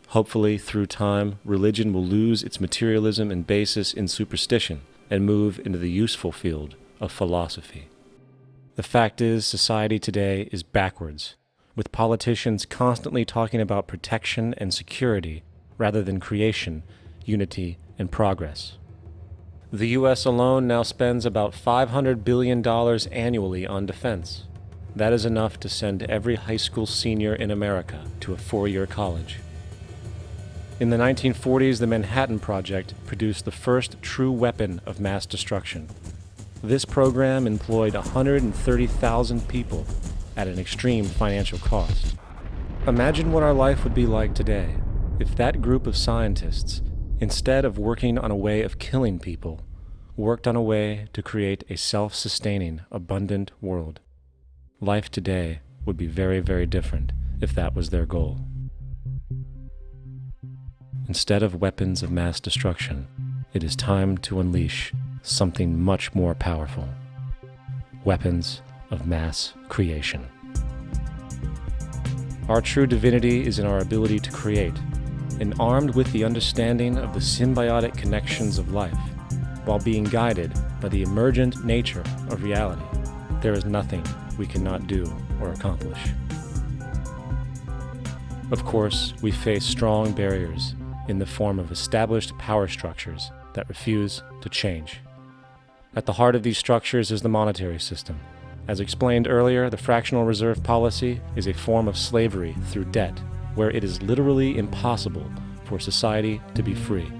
Hopefully, through time, religion will lose its materialism and basis in superstition and move into the useful field of philosophy. The fact is, society today is backwards, with politicians constantly talking about protection and security rather than creation, unity, and progress. The U.S. alone now spends about $500 billion annually on defense. That is enough to send every high school senior in America to a 4-year college. In the 1940s, the Manhattan Project produced the first true weapon of mass destruction. This program employed 130,000 people at an extreme financial cost. Imagine what our life would be like today if that group of scientists, instead of working on a way of killing people, worked on a way to create a self-sustaining, abundant world. Life today would be very, very different if that was their goal. Instead of weapons of mass destruction, it is time to unleash something much more powerful. Weapons of mass creation. Our true divinity is in our ability to create, and armed with the understanding of the symbiotic connections of life, while being guided by the emergent nature of reality, there is nothing we cannot do or accomplish. Of course, we face strong barriers in the form of established power structures that refuse to change. At the heart of these structures is the monetary system. As explained earlier, the fractional reserve policy is a form of slavery through debt, where it is literally impossible for society to be free.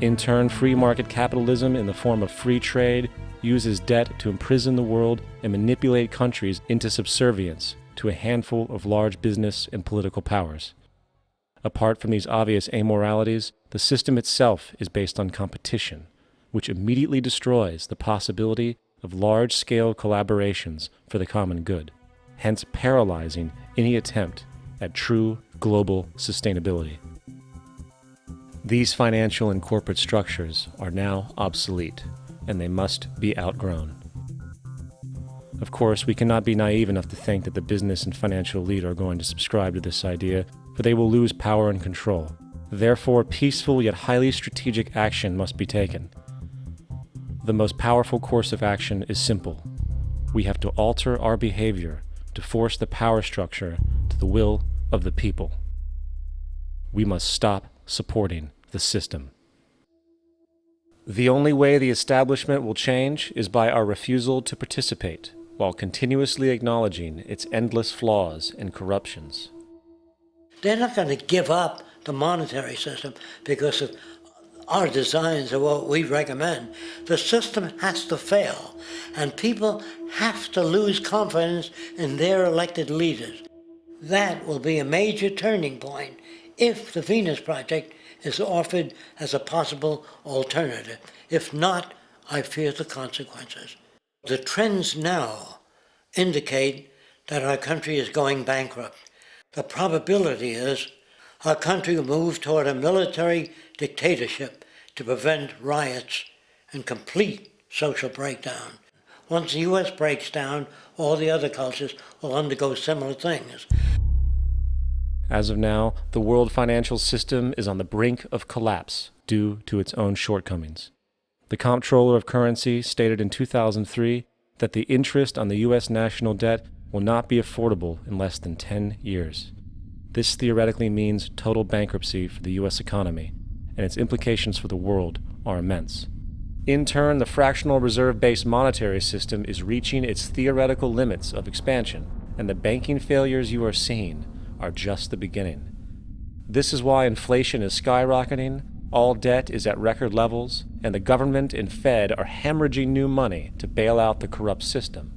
In turn, free market capitalism in the form of free trade uses debt to imprison the world and manipulate countries into subservience to a handful of large business and political powers. Apart from these obvious amoralities, the system itself is based on competition, which immediately destroys the possibility of large-scale collaborations for the common good, hence paralyzing any attempt at true global sustainability. These financial and corporate structures are now obsolete, and they must be outgrown. Of course, we cannot be naive enough to think that the business and financial elite are going to subscribe to this idea, for they will lose power and control. Therefore, peaceful yet highly strategic action must be taken. The most powerful course of action is simple. We have to alter our behavior to to force the power structure to the will of the people. We must stop supporting the system. The only way the establishment will change is by our refusal to participate, while continuously acknowledging its endless flaws and corruptions. They're not going to give up the monetary system because of our designs of what we recommend. The system has to fail, and people have to lose confidence in their elected leaders. That will be a major turning point if the Venus Project is offered as a possible alternative. If not, I fear the consequences. The trends now indicate that our country is going bankrupt. The probability is our country will move toward a military dictatorship to prevent riots and complete social breakdown. Once the U.S. breaks down, all the other cultures will undergo similar things. As of now, the world financial system is on the brink of collapse due to its own shortcomings. The Comptroller of Currency stated in 2003 that the interest on the U.S. national debt will not be affordable in less than 10 years. This theoretically means total bankruptcy for the U.S. economy, and its implications for the world are immense. In turn, the fractional reserve-based monetary system is reaching its theoretical limits of expansion, and the banking failures you are seeing are just the beginning. This is why inflation is skyrocketing, all debt is at record levels, and the government and Fed are hemorrhaging new money to bail out the corrupt system.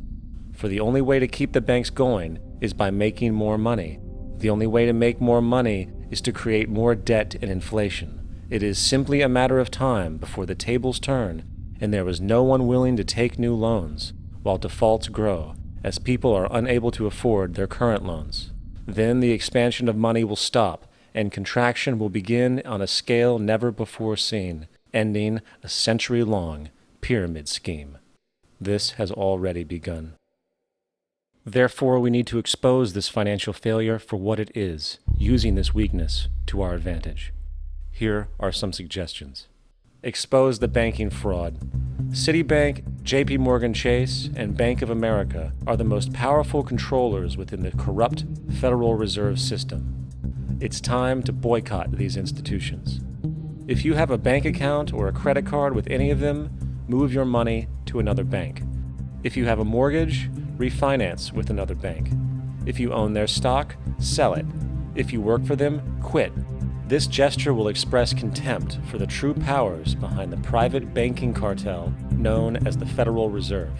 For the only way to keep the banks going is by making more money. The only way to make more money is to create more debt and inflation. It is simply a matter of time before the tables turn and there is no one willing to take new loans, while defaults grow, as people are unable to afford their current loans. Then the expansion of money will stop, and contraction will begin on a scale never before seen, ending a century-long pyramid scheme. This has already begun. Therefore, we need to expose this financial failure for what it is, using this weakness to our advantage. Here are some suggestions. Expose the banking fraud. Citibank, JP Morgan Chase, and Bank of America are the most powerful controllers within the corrupt Federal Reserve System. It's time to boycott these institutions. If you have a bank account or a credit card with any of them, move your money to another bank. If you have a mortgage, refinance with another bank. If you own their stock, sell it. If you work for them, quit. This gesture will express contempt for the true powers behind the private banking cartel known as the Federal Reserve,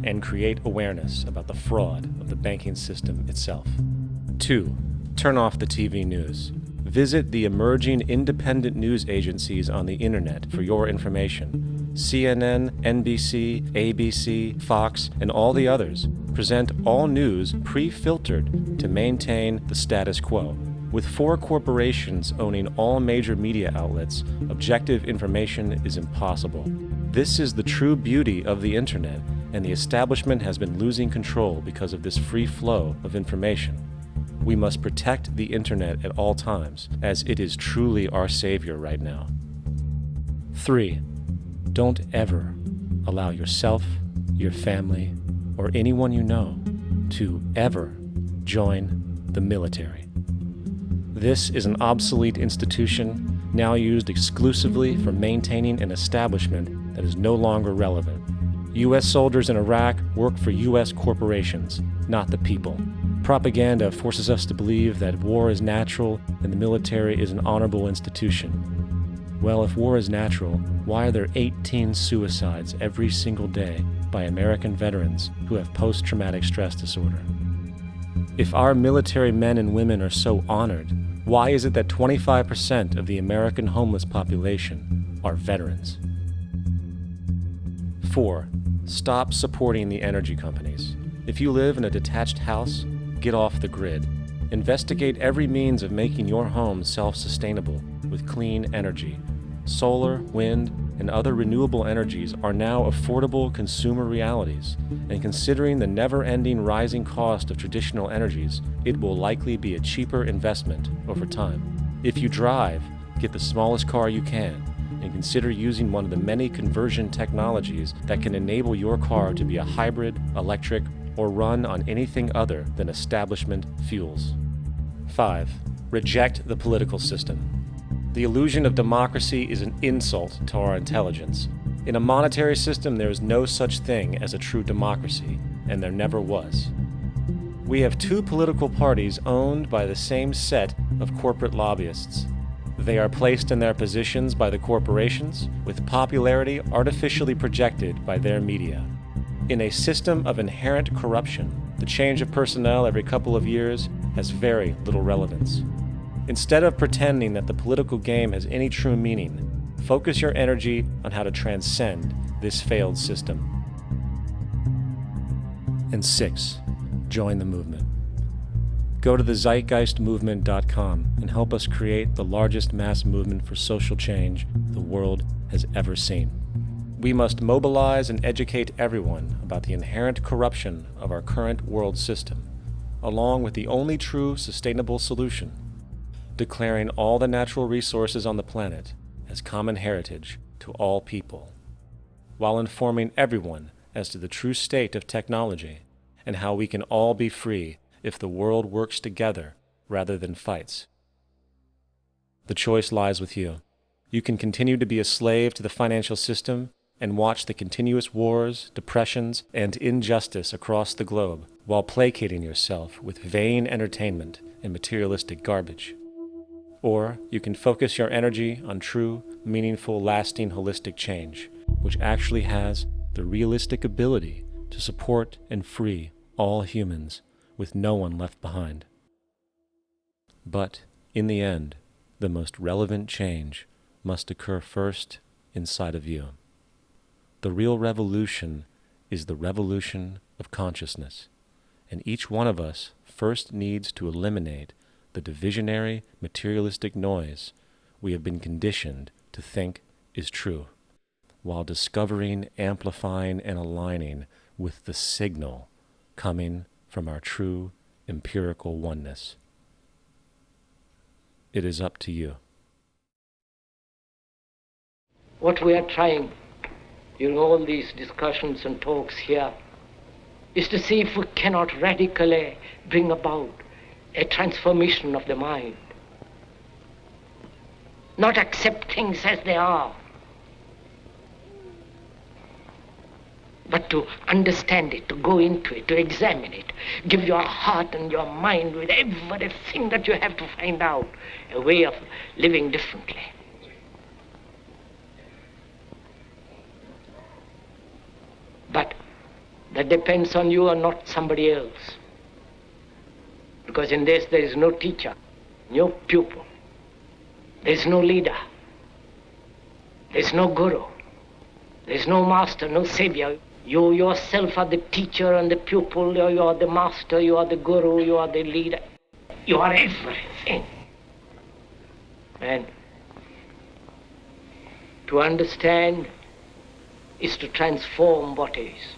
and create awareness about the fraud of the banking system itself. 2. Turn off the TV news. Visit the emerging independent news agencies on the internet for your information. CNN, NBC, ABC, Fox, and all the others present all news pre-filtered to maintain the status quo. With 4 corporations owning all major media outlets, objective information is impossible. This is the true beauty of the internet, and the establishment has been losing control because of this free flow of information. We must protect the internet at all times, as it is truly our savior right now. 3. Don't ever allow yourself, your family, or anyone you know to ever join the military. This is an obsolete institution now used exclusively for maintaining an establishment that is no longer relevant. U.S. soldiers in Iraq work for U.S. corporations, not the people. Propaganda forces us to believe that war is natural and the military is an honorable institution. Well, if war is natural, why are there 18 suicides every single day by American veterans who have post-traumatic stress disorder? If our military men and women are so honored, why is it that 25% of the American homeless population are veterans? 4. Stop supporting the energy companies. If you live in a detached house, get off the grid. Investigate every means of making your home self-sustainable with clean energy. Solar, wind, and other renewable energies are now affordable consumer realities, and considering the never-ending rising cost of traditional energies, it will likely be a cheaper investment over time. If you drive, get the smallest car you can, and consider using one of the many conversion technologies that can enable your car to be a hybrid, electric, or run on anything other than establishment fuels. 5. Reject the political system. The illusion of democracy is an insult to our intelligence. In a monetary system, there is no such thing as a true democracy, and there never was. We have two political parties owned by the same set of corporate lobbyists. They are placed in their positions by the corporations, with popularity artificially projected by their media. In a system of inherent corruption, the change of personnel every couple of years has very little relevance. Instead of pretending that the political game has any true meaning, focus your energy on how to transcend this failed system. And 6. Join the movement. Go to the zeitgeistmovement.com and help us create the largest mass movement for social change the world has ever seen. We must mobilize and educate everyone about the inherent corruption of our current world system, along with the only true sustainable solution, declaring all the natural resources on the planet as common heritage to all people, while informing everyone as to the true state of technology and how we can all be free if the world works together rather than fights. The choice lies with you. You can continue to be a slave to the financial system and watch the continuous wars, depressions, and injustice across the globe while placating yourself with vain entertainment and materialistic garbage. Or you can focus your energy on true, meaningful, lasting, holistic change, which actually has the realistic ability to support and free all humans with no one left behind. But in the end, the most relevant change must occur first inside of you. The real revolution is the revolution of consciousness, and each one of us first needs to eliminate the divisionary, materialistic noise we have been conditioned to think is true, while discovering, amplifying, and aligning with the signal coming from our true empirical oneness. It is up to you. What we are trying during all these discussions and talks here is to see if we cannot radically bring about a transformation of the mind. Not accept things as they are, but to understand it, to go into it, to examine it. Give your heart and your mind with everything that you have to find out a way of living differently. But that depends on you and not somebody else. Because in this there is no teacher, no pupil, there is no leader, there is no guru, there is no master, no savior. You yourself are the teacher and the pupil, you are the master, you are the guru, you are the leader. You are everything. And to understand is to transform what is.